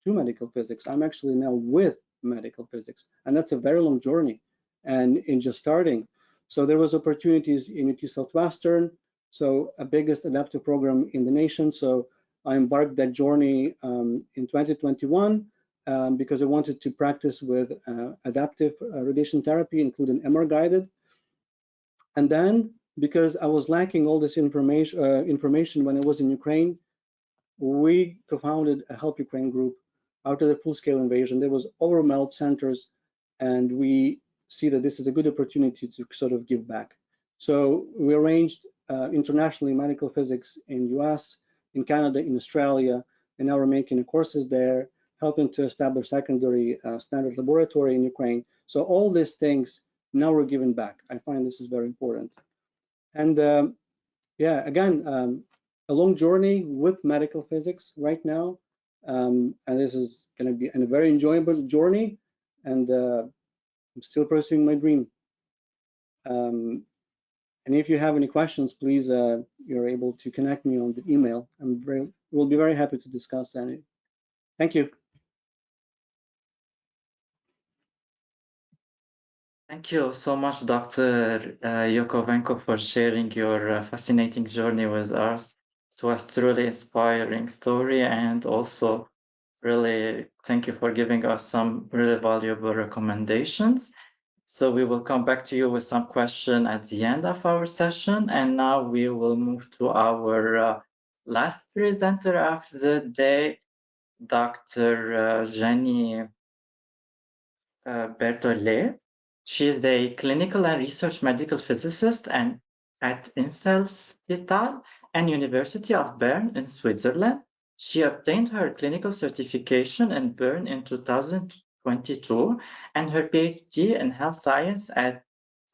to medical physics. I'm actually now with medical physics, and that's a very long journey, and in just starting. So there was opportunities in UT Southwestern, so a biggest adaptive program in the nation. So I embarked that journey in 2021 because I wanted to practice with adaptive radiation therapy, including MR-guided. And then because I was lacking all this information when I was in Ukraine, we co-founded a Help Ukraine group. After the full-scale invasion, there was overwhelmed centers, and we see that this is a good opportunity to sort of give back. So we arranged internationally medical physics in US, in Canada, in Australia, and now we're making courses there, helping to establish secondary standard laboratory in Ukraine. So all these things now we're giving back. I find this is very important. And yeah, again, a long journey with medical physics right now. And this is going to be a very enjoyable journey, and I'm still pursuing my dream. And if you have any questions, please, you're able to connect me on the email. We'll be very happy to discuss any. Thank you. Thank you so much, Dr. Yakovenko, for sharing your fascinating journey with us. It was truly inspiring story, and also really thank you for giving us some really valuable recommendations. So we will come back to you with some question at the end of our session. And now we will move to our last presenter of the day, Dr. Jenny Berthollet. She is a clinical and research medical physicist and at Inselspital and University of Bern in Switzerland. She obtained her clinical certification in Bern in 2022 and her PhD in health science at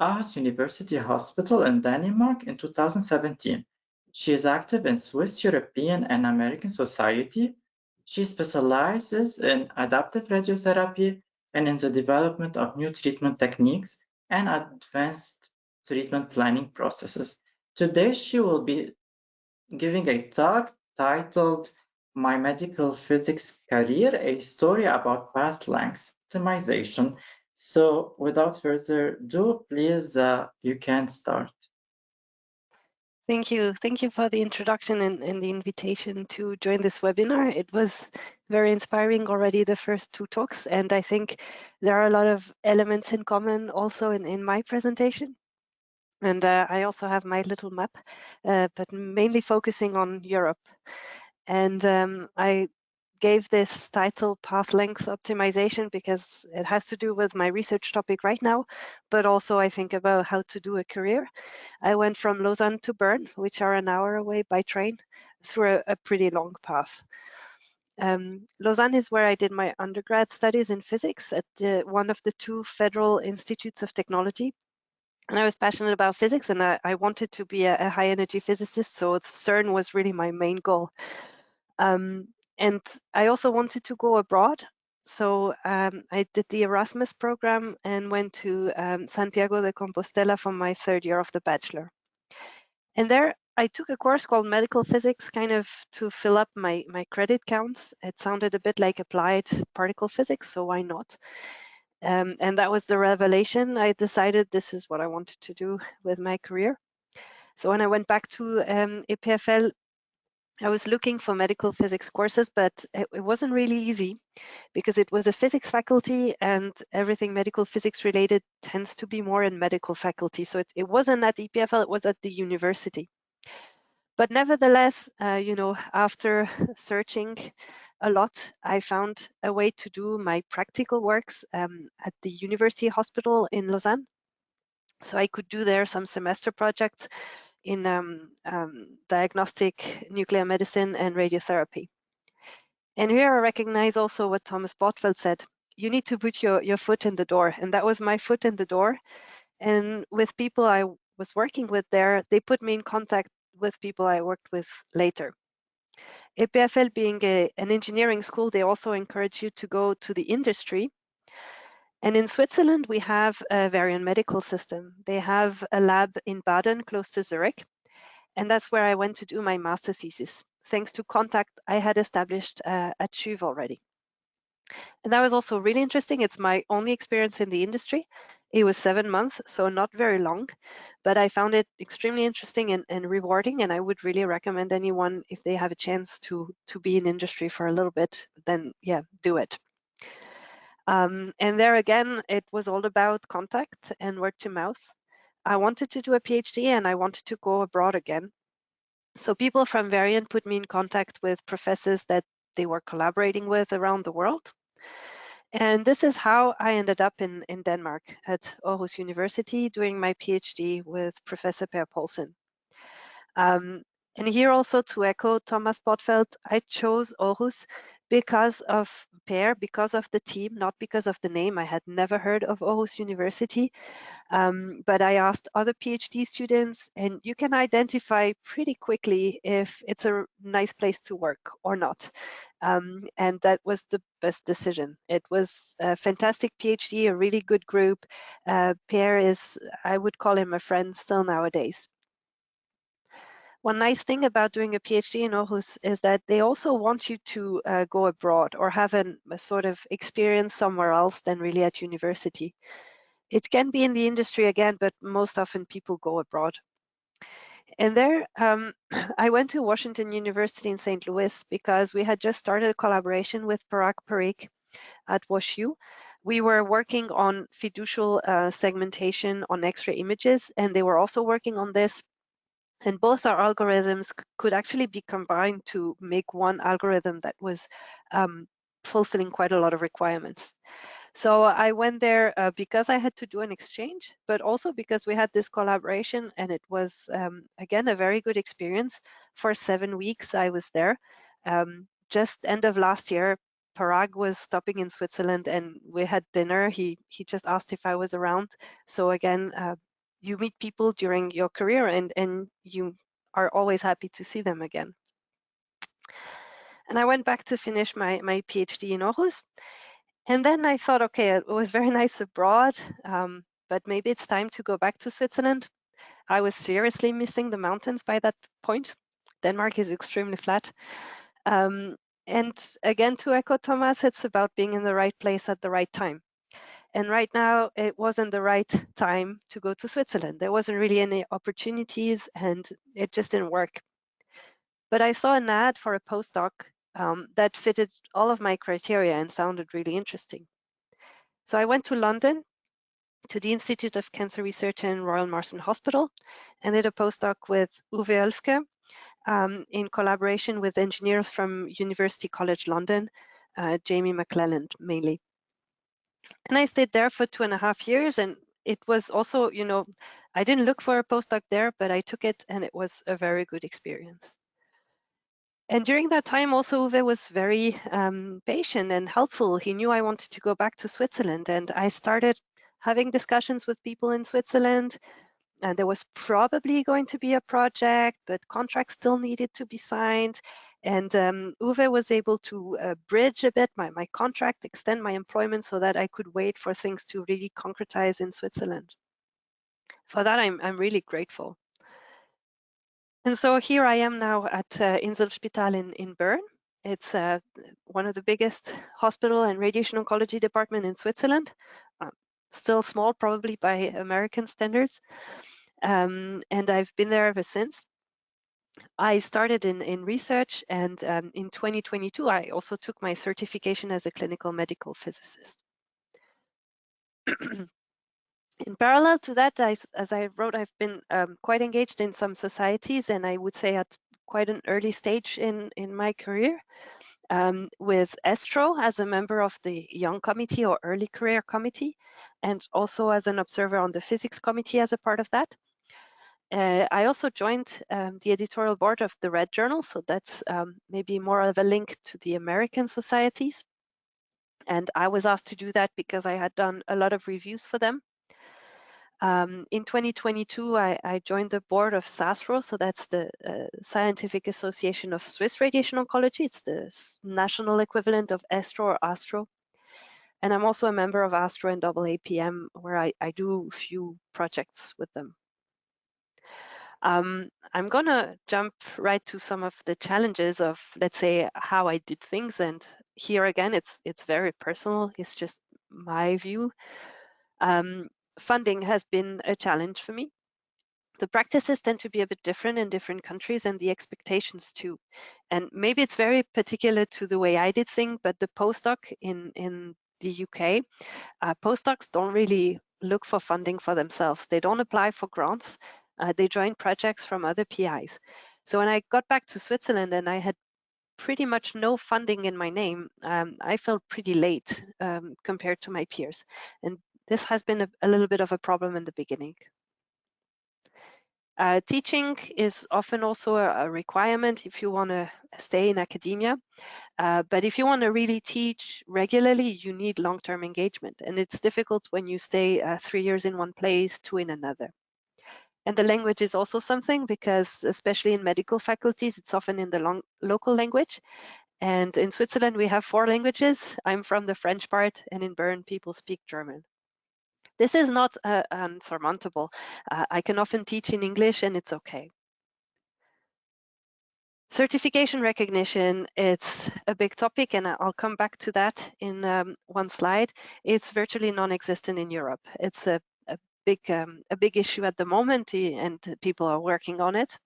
Aarhus University Hospital in Denmark in 2017. She is active in Swiss, European, and American society. She specializes in adaptive radiotherapy and in the development of new treatment techniques and advanced treatment planning processes. Today, she will be giving a talk titled My Medical Physics Career, a story about path length optimization. So without further ado, please, you can start. Thank you. Thank you for the introduction and the invitation to join this webinar. It was very inspiring already, the first two talks, and I think there are a lot of elements in common also in my presentation. And I also have my little map, but mainly focusing on Europe. And I gave this title Path Length Optimization because it has to do with my research topic right now, but also I think about how to do a career. I went from Lausanne to Bern, which are an hour away by train, through a pretty long path. Lausanne is where I did my undergrad studies in physics at one of the two federal institutes of technology. And I was passionate about physics and I wanted to be a high energy physicist, so CERN was really my main goal. And I also wanted to go abroad. So I did the Erasmus program and went to Santiago de Compostela for my third year of the bachelor. And there I took a course called Medical Physics, kind of to fill up my credit counts. It sounded a bit like applied particle physics, so why not? And that was the revelation. I decided this is what I wanted to do with my career. So when I went back to EPFL, I was looking for medical physics courses, but it wasn't really easy because it was a physics faculty and everything medical physics related tends to be more in medical faculty. So it wasn't at EPFL, it was at the university. But nevertheless, you know, after searching a lot, I found a way to do my practical works at the University Hospital in Lausanne. So I could do there some semester projects in diagnostic nuclear medicine and radiotherapy. And here I recognize also what Thomas Bottfeld said. You need to put your foot in the door. And that was my foot in the door. And with people I was working with there, they put me in contact with people I worked with later. EPFL being an engineering school, they also encourage you to go to the industry. And in Switzerland, we have a Varian medical system. They have a lab in Baden, close to Zurich. And that's where I went to do my master thesis, thanks to contact I had established at CHUV already. And that was also really interesting. It's my only experience in the industry. It was 7 months, so not very long, but I found it extremely interesting and rewarding. And I would really recommend anyone, if they have a chance to be in industry for a little bit, then yeah, do it. And there again, it was all about contact and word to mouth. I wanted to do a PhD and I wanted to go abroad again. So people from Varian put me in contact with professors that they were collaborating with around the world. And this is how I ended up in Denmark at Aarhus University doing my PhD with Professor Per Poulsen. And here also to echo Thomas Bottfeld, I chose Aarhus because of Per, because of the team, not because of the name. I had never heard of Aarhus University, but I asked other PhD students, and you can identify pretty quickly if it's a nice place to work or not. And that was the best decision. It was a fantastic PhD, a really good group. Per is, I would call him a friend still nowadays. One nice thing about doing a PhD in Aarhus is that they also want you to go abroad or have a sort of experience somewhere else than really at university. It can be in the industry again, but most often people go abroad. And there, I went to Washington University in St. Louis because we had just started a collaboration with Parag Parikh at WashU. We were working on fiducial segmentation on X-ray images, and they were also working on this. And both our algorithms could actually be combined to make one algorithm that was fulfilling quite a lot of requirements. So I went there because I had to do an exchange, but also because we had this collaboration, and it was, again, a very good experience. For 7 weeks I was there. Just end of last year, Parag was stopping in Switzerland and we had dinner. He just asked if I was around. So again, you meet people during your career and you are always happy to see them again. And I went back to finish my PhD in Aarhus. And then I thought, okay, it was very nice abroad, but maybe it's time to go back to Switzerland. I was seriously missing the mountains by that point. Denmark is extremely flat. And again, to echo Thomas, it's about being in the right place at the right time. And right now, it wasn't the right time to go to Switzerland. There wasn't really any opportunities and it just didn't work. But I saw an ad for a postdoc that fitted all of my criteria and sounded really interesting. So I went to London to the Institute of Cancer Research in Royal Marsden Hospital and did a postdoc with Uwe Oelfke in collaboration with engineers from University College London, Jamie McClelland mainly. And I stayed there for 2.5 years, and it was also, you know, I didn't look for a postdoc there, but I took it and it was a very good experience. And during that time also Uwe was very patient and helpful. He knew I wanted to go back to Switzerland, and I started having discussions with people in Switzerland. And there was probably going to be a project, but contracts still needed to be signed. And Uwe was able to bridge a bit my contract, extend my employment so that I could wait for things to really concretize in Switzerland. For that, I'm really grateful. And so here I am now at Inselspital in Bern. It's one of the biggest hospital and radiation oncology department in Switzerland. Still small, probably by American standards. And I've been there ever since. I started in research, and in 2022, I also took my certification as a clinical medical physicist. In parallel to that, as I wrote, I've been quite engaged in some societies, and I would say at quite an early stage in my career, with ESTRO as a member of the Young Committee or Early Career Committee, and also as an observer on the Physics Committee as a part of that. I also joined the editorial board of the Red Journal, so that's maybe more of a link to the American societies. And I was asked to do that because I had done a lot of reviews for them. In 2022, I joined the board of SASRO, so that's the Scientific Association of Swiss Radiation Oncology. It's the national equivalent of ESTRO or ASTRO. And I'm also a member of ASTRO and AAPM, where I do a few projects with them. I'm gonna jump right to some of the challenges of, let's say, how I did things. And here again, it's very personal. It's just my view. Funding has been a challenge for me. The practices tend to be a bit different in different countries, and the expectations too. And maybe it's very particular to the way I did things, but the postdoc in the UK, postdocs don't really look for funding for themselves. They don't apply for grants. They join projects from other PIs. So when I got back to Switzerland and I had pretty much no funding in my name, I felt pretty late compared to my peers. And this has been a little bit of a problem in the beginning. Teaching is often also a requirement if you want to stay in academia. But if you want to really teach regularly, you need long-term engagement. And it's difficult when you stay 3 years in one place, 2 in another. And the language is also something, because especially in medical faculties, it's often in the local language. And in Switzerland, we have 4 languages. I'm from the French part, and in Bern, people speak German. This is not unsurmountable. I can often teach in English and it's okay. Certification recognition, it's a big topic, and I'll come back to that in one slide. It's virtually non-existent in Europe. It's a big issue at the moment, and people are working on it.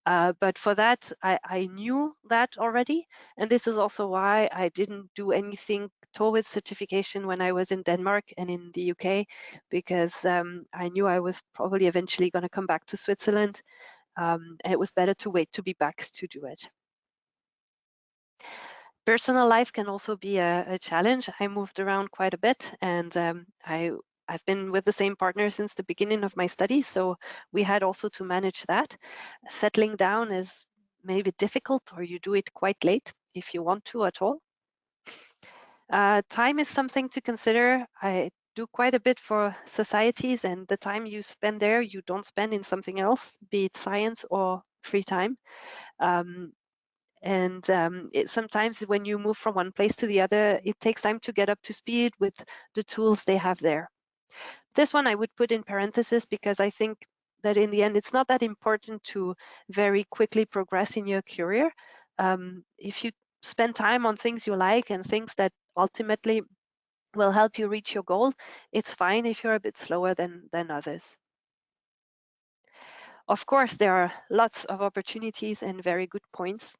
But for that, I knew that already, and this is also why I didn't do anything towards certification when I was in Denmark and in the UK, because I knew I was probably eventually going to come back to Switzerland, and it was better to wait to be back to do it. Personal life can also be a challenge. I moved around quite a bit, and I've been with the same partner since the beginning of my studies, so we had also to manage that. Settling down is maybe difficult, or you do it quite late if you want to at all. Time is something to consider. I do quite a bit for societies, and the time you spend there, you don't spend in something else, be it science or free time. Sometimes when you move from one place to the other, it takes time to get up to speed with the tools they have there. This one I would put in parentheses because I think that in the end, it's not that important to very quickly progress in your career. If you spend time on things you like and things that ultimately will help you reach your goal, it's fine if you're a bit slower than others. Of course, there are lots of opportunities and very good points.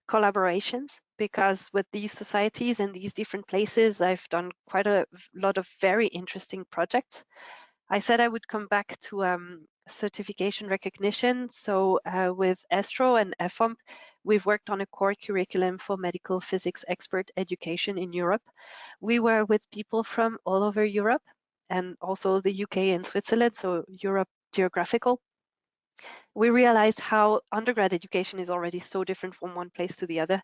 Collaborations, because with these societies and these different places, I've done quite a lot of very interesting projects. I said I would come back to certification recognition. So with ESTRO and EFOMP, we've worked on a core curriculum for medical physics expert education in Europe. We were with people from all over Europe and also the UK and Switzerland, so Europe geographical. We realized how undergrad education is already so different from one place to the other,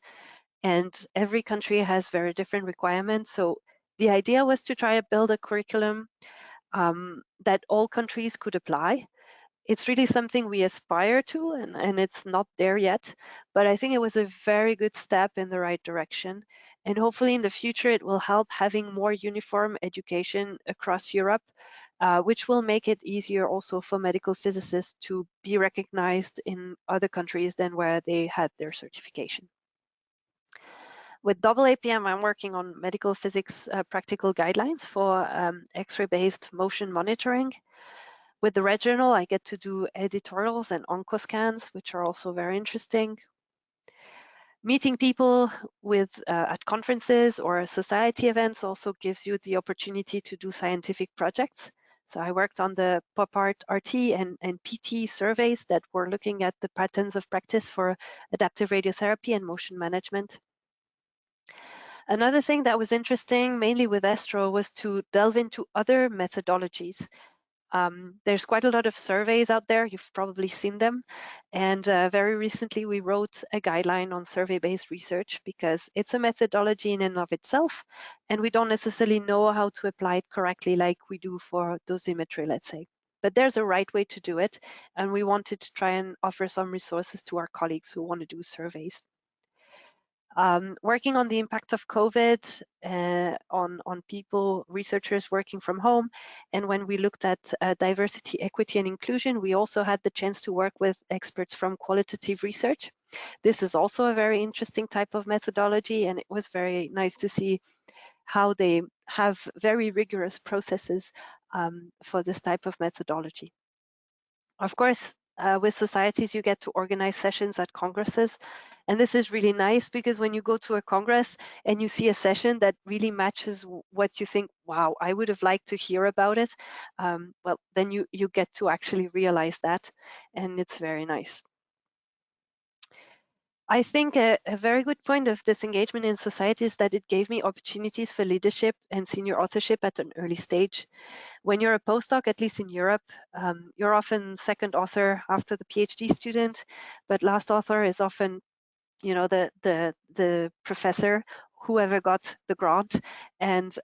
and every country has very different requirements. So the idea was to try to build a curriculum that all countries could apply. It's really something we aspire to, and it's not there yet, but I think it was a very good step in the right direction. And hopefully in the future, it will help having more uniform education across Europe, which will make it easier also for medical physicists to be recognized in other countries than where they had their certification. With AAPM, I'm working on medical physics practical guidelines for X-ray-based motion monitoring. With the Red Journal, I get to do editorials and oncoscans, which are also very interesting. Meeting people at conferences or society events also gives you the opportunity to do scientific projects. So I worked on the PopArt RT and PT surveys that were looking at the patterns of practice for adaptive radiotherapy and motion management. Another thing that was interesting, mainly with ESTRO, was to delve into other methodologies. There's quite a lot of surveys out there, you've probably seen them, and very recently we wrote a guideline on survey-based research because it's a methodology in and of itself, and we don't necessarily know how to apply it correctly like we do for dosimetry, let's say. But there's a right way to do it, and we wanted to try and offer some resources to our colleagues who want to do surveys. Working on the impact of COVID on people, researchers working from home. And when we looked at diversity, equity, and inclusion, we also had the chance to work with experts from qualitative research. This is also a very interesting type of methodology, and it was very nice to see how they have very rigorous processes for this type of methodology. Of course, with societies, you get to organize sessions at congresses. And this is really nice because when you go to a congress and you see a session that really matches what you think, wow, I would have liked to hear about it, well, then you get to actually realize that, and it's very nice. I think a very good point of this engagement in society is that it gave me opportunities for leadership and senior authorship at an early stage. When you're a postdoc, at least in Europe, you're often second author after the PhD student, but last author is often, you know, the professor, whoever got the grant, and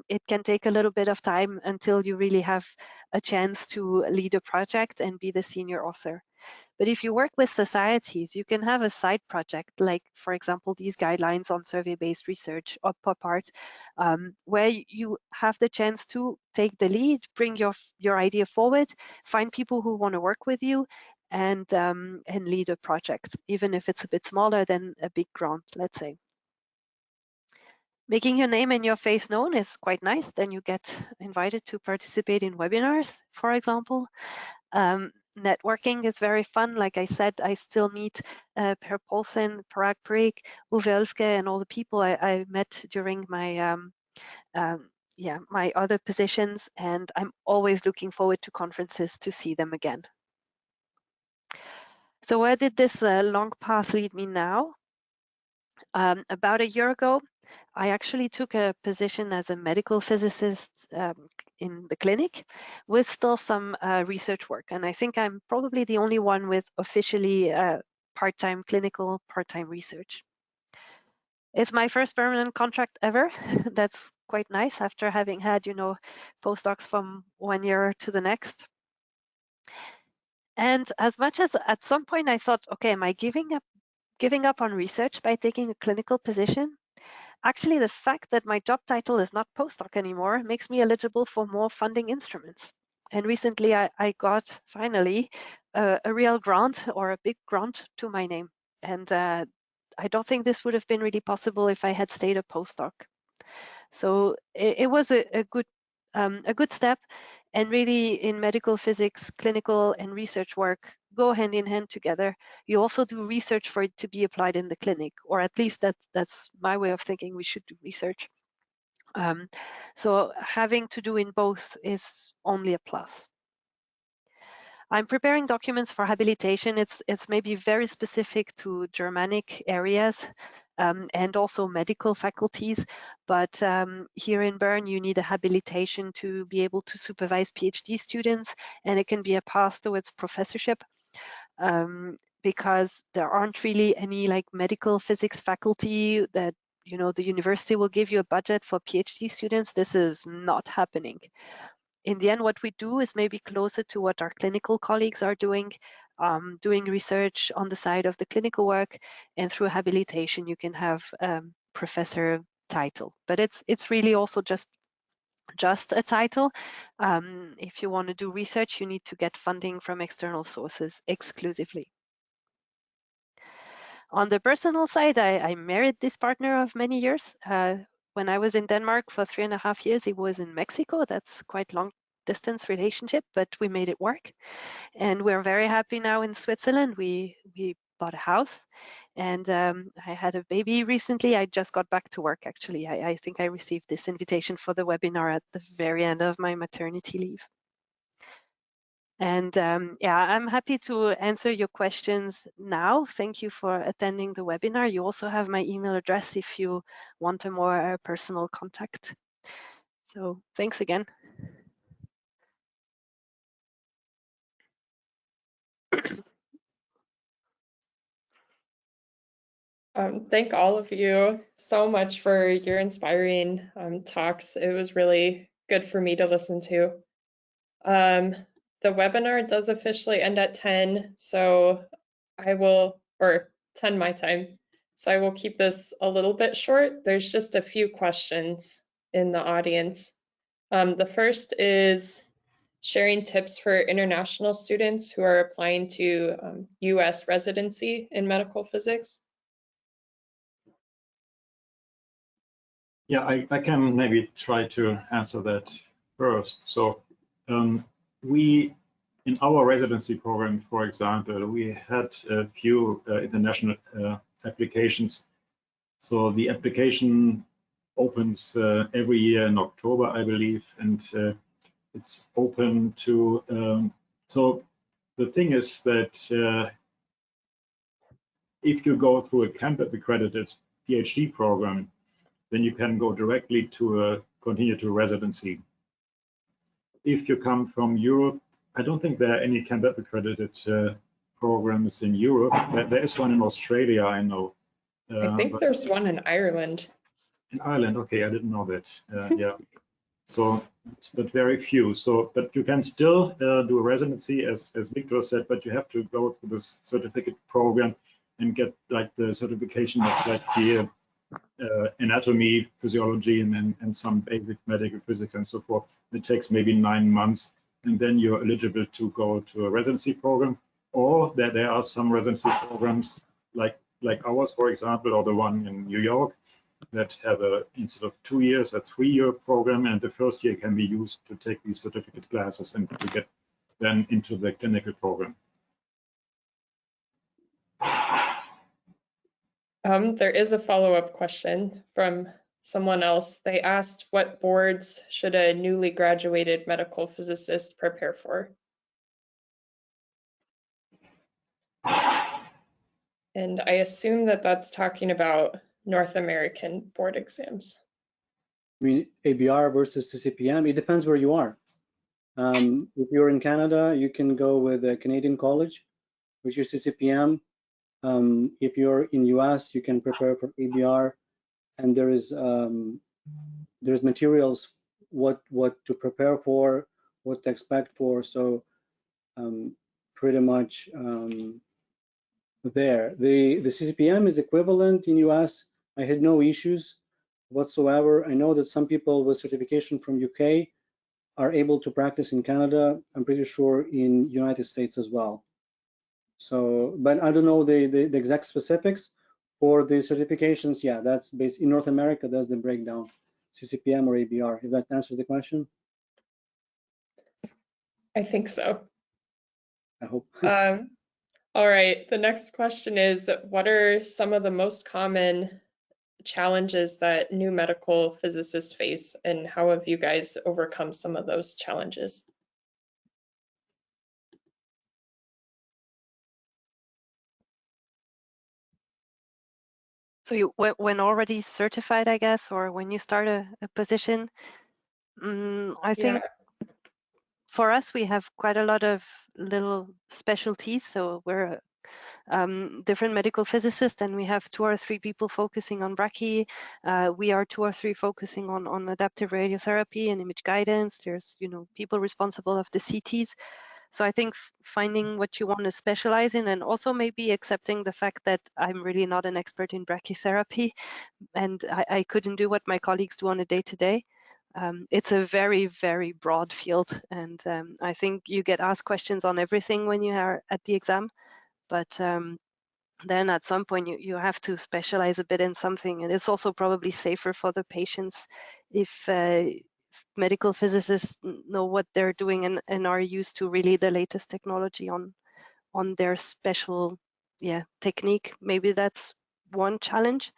it can take a little bit of time until you really have a chance to lead a project and be the senior author. But if you work with societies, you can have a side project, like, for example, these guidelines on survey-based research or PopArt, where you have the chance to take the lead, bring your idea forward, find people who want to work with you, and lead a project, even if it's a bit smaller than a big grant, let's say. Making your name and your face known is quite nice. Then you get invited to participate in webinars, for example. Networking is very fun. Like I said, I still meet Per Poulsen, Parag Parikh, Uwe Ölfke, and all the people I met during my my other positions, and I'm always looking forward to conferences to see them again. So where did this long path lead me now? About a year ago, I actually took a position as a medical physicist in the clinic with still some research work. And I think I'm probably the only one with officially part-time clinical, part-time research. It's my first permanent contract ever. That's quite nice after having had, postdocs from 1 year to the next. And as much as at some point I thought, okay, am I giving up on research by taking a clinical position? Actually, the fact that my job title is not postdoc anymore makes me eligible for more funding instruments. And recently I got finally a real grant, or a big grant, to my name. And I don't think this would have been really possible if I had stayed a postdoc. So it was a good step. And really, in medical physics, clinical and research work go hand in hand together. You also do research for it to be applied in the clinic, or at least that's my way of thinking. We should do research. So having to do in both is only a plus. I'm preparing documents for habilitation. It's maybe very specific to Germanic areas and also medical faculties, but here in Bern you need a habilitation to be able to supervise PhD students, and it can be a path towards professorship because there aren't really any like medical physics faculty that the university will give you a budget for PhD students. This is not happening. In the end, what we do is maybe closer to what our clinical colleagues are doing research on the side of the clinical work, and through habilitation you can have professor title. But it's really also just a title. If you want to do research, you need to get funding from external sources exclusively. On the personal side, I married this partner of many years. When I was in Denmark for 3.5 years, he was in Mexico. That's quite long distance relationship, but we made it work. And we're very happy now in Switzerland. We bought a house, and I had a baby recently. I just got back to work, actually. I think I received this invitation for the webinar at the very end of my maternity leave. And yeah, I'm happy to answer your questions now. Thank you for attending the webinar. You also have my email address if you want a more personal contact. So thanks again. Thank all of you so much for your inspiring talks. It was really good for me to listen to. The webinar does officially end at 10, so I will, or 10 my time, so I will keep this a little bit short. There's just a few questions in the audience. The first is sharing tips for international students who are applying to US residency in medical physics. Yeah, I can maybe try to answer that first. So we, in our residency program, for example, we had a few international applications. So the application opens every year in October, I believe, and it's open to, so the thing is that if you go through a campus accredited PhD program, then you can go directly to a continued residency. If you come from Europe, I don't think there are any campus accredited programs in Europe. There is one in Australia, I know. I think there's one in Ireland. In Ireland, okay, I didn't know that. Yeah. So, but very few. So, but you can still do a residency, as Victor said, but you have to go to this certificate program and get like the certification of like the anatomy, physiology, and some basic medical physics and so forth. It takes maybe 9 months, and then you're eligible to go to a residency program. Or there are some residency programs like ours, for example, or the one in New York, that have instead of 2 years, a 3-year program, and the first year can be used to take these certificate classes and to get then into the clinical program. There is a follow-up question from someone else. They asked, what boards should a newly graduated medical physicist prepare for? And I assume that that's talking about North American board exams? I mean, ABR versus CCPM, it depends where you are. If you're in Canada, you can go with a Canadian college, which is CCPM. If you're in US, you can prepare for ABR, and there's materials what to prepare for, what to expect for. So pretty much there. The CCPM is equivalent in US. I had no issues whatsoever. I know that some people with certification from UK are able to practice in Canada. I'm pretty sure in United States as well. So, but I don't know the exact specifics for the certifications. Yeah, that's based in North America. That's the breakdown, CCPM or ABR. If that answers the question. I think so. I hope. All right, the next question is, what are some of the most common challenges that new medical physicists face, and how have you guys overcome some of those challenges? So when already certified, I guess, or when you start a position, I think for us, we have quite a lot of little specialties. So we're different medical physicists, and we have 2 or 3 people focusing on brachy. We are 2 or 3 focusing on adaptive radiotherapy and image guidance. There's, people responsible of the CTs. So I think finding what you want to specialize in, and also maybe accepting the fact that I'm really not an expert in brachytherapy, and I couldn't do what my colleagues do on a day-to-day. It's a very, very broad field, and I think you get asked questions on everything when you are at the exam, but then at some point you have to specialize a bit in something, and it's also probably safer for the patients if medical physicists know what they're doing and are used to really the latest technology on their special technique. Maybe that's one challenge.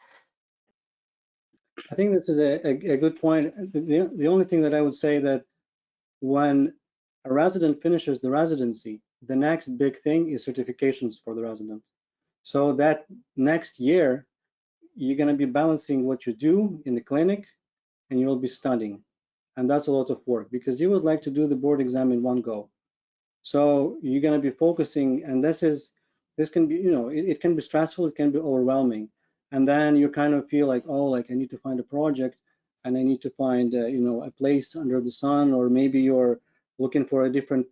I think this is a good point. The only thing that I would say that when a resident finishes the residency, the next big thing is certifications for the resident. So that next year, you're going to be balancing what you do in the clinic and you'll be studying. And that's a lot of work because you would like to do the board exam in one go. So you're going to be focusing, and this can be, it can be stressful, it can be overwhelming. And then you kind of feel like, oh, like I need to find a project and I need to find, a place under the sun, or maybe you're looking for a different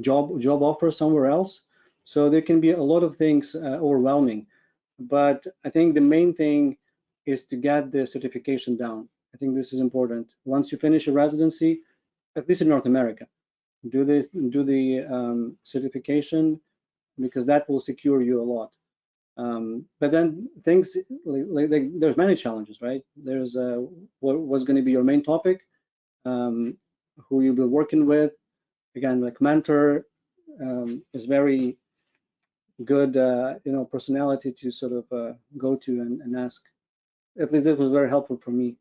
job offer somewhere else. So there can be a lot of things overwhelming. But I think the main thing is to get the certification down. I think this is important. Once you finish a residency, at least in North America, do the certification, because that will secure you a lot. But then things like there's many challenges, right? There's what's going to be your main topic, who you'll be working with. Again, like mentor is very good, personality to sort of go to and ask. At least that was very helpful for me.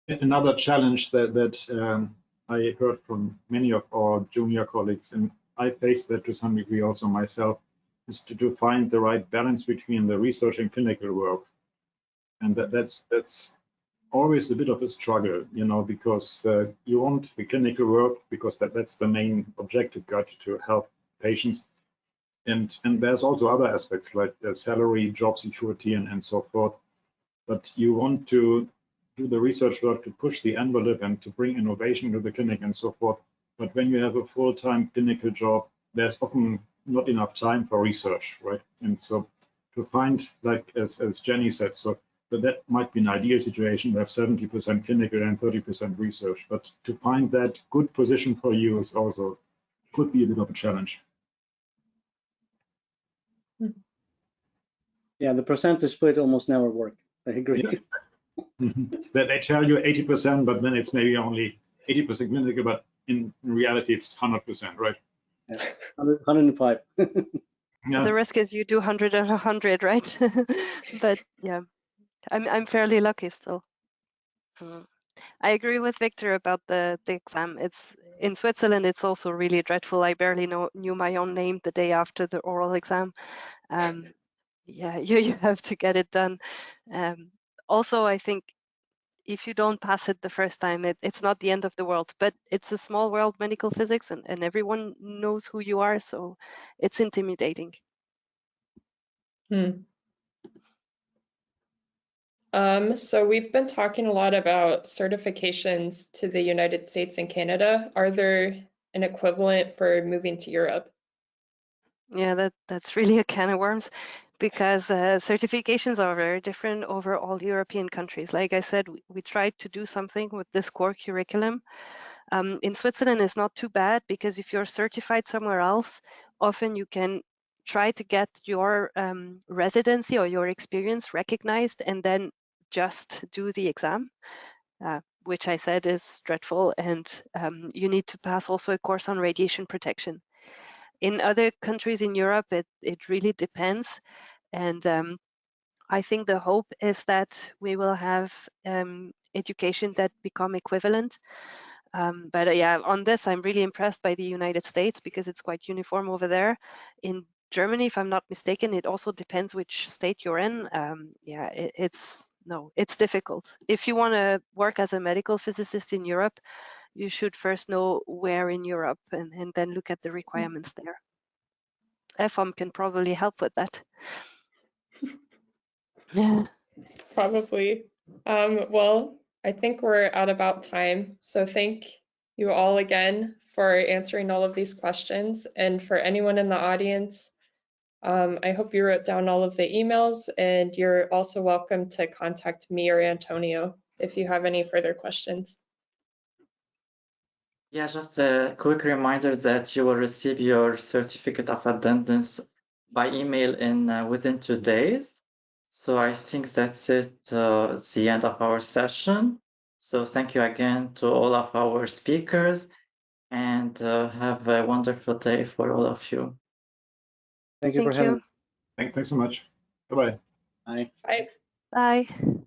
Another challenge that I heard from many of our junior colleagues, and I faced that to some degree also myself, is to find the right balance between the research and clinical work. And that's always a bit of a struggle, because you want the clinical work because that's the main objective, got to help patients. And there's also other aspects like salary, job security, and so forth. But you want to do the research work to push the envelope and to bring innovation to the clinic and so forth. But when you have a full-time clinical job, there's often not enough time for research, right? And so to find, like as Jenny said, so that might be an ideal situation. We have 70% clinical and 30% research. But to find that good position for you is also could be a bit of a challenge. Yeah, the percentage split almost never work. I agree. Yeah. They tell you 80%, but then it's maybe only 80% clinical, but in reality it's 100%, right? Yeah. 105. Yeah. The risk is you do 100 and 100, right? But yeah, I'm fairly lucky still. I agree with Victor about the exam. It's in Switzerland. It's also really dreadful. I barely knew my own name the day after the oral exam. yeah, you have to get it done. Also, I think if you don't pass it the first time, it's not the end of the world, but it's a small world, medical physics, and everyone knows who you are, so it's intimidating. So we've been talking a lot about certifications to the United States and Canada. Are there an equivalent for moving to Europe? Yeah, that's really a can of worms, because certifications are very different over all European countries. Like I said, we tried to do something with this core curriculum. In Switzerland, it's not too bad, because if you're certified somewhere else, often you can try to get your residency or your experience recognized and then just do the exam, which I said is dreadful. And you need to pass also a course on radiation protection. In other countries in Europe, it really depends. And I think the hope is that we will have education that become equivalent. But yeah, on this, I'm really impressed by the United States, because it's quite uniform over there. In Germany, if I'm not mistaken, it also depends which state you're in. Yeah, it's difficult. If you want to work as a medical physicist in Europe, you should first know where in Europe, and then look at the requirements there. EFOMP can probably help with that. Yeah. Probably. Well, I think we're at about time. So thank you all again for answering all of these questions. And for anyone in the audience, I hope you wrote down all of the emails, and you're also welcome to contact me or Antonio if you have any further questions. Yeah, just a quick reminder that you will receive your certificate of attendance by email in within 2 days. So I think that's it, the end of our session. So thank you again to all of our speakers, and have a wonderful day for all of you. Thank you for having me. Thanks so much. Bye-bye. Bye. Bye. Bye.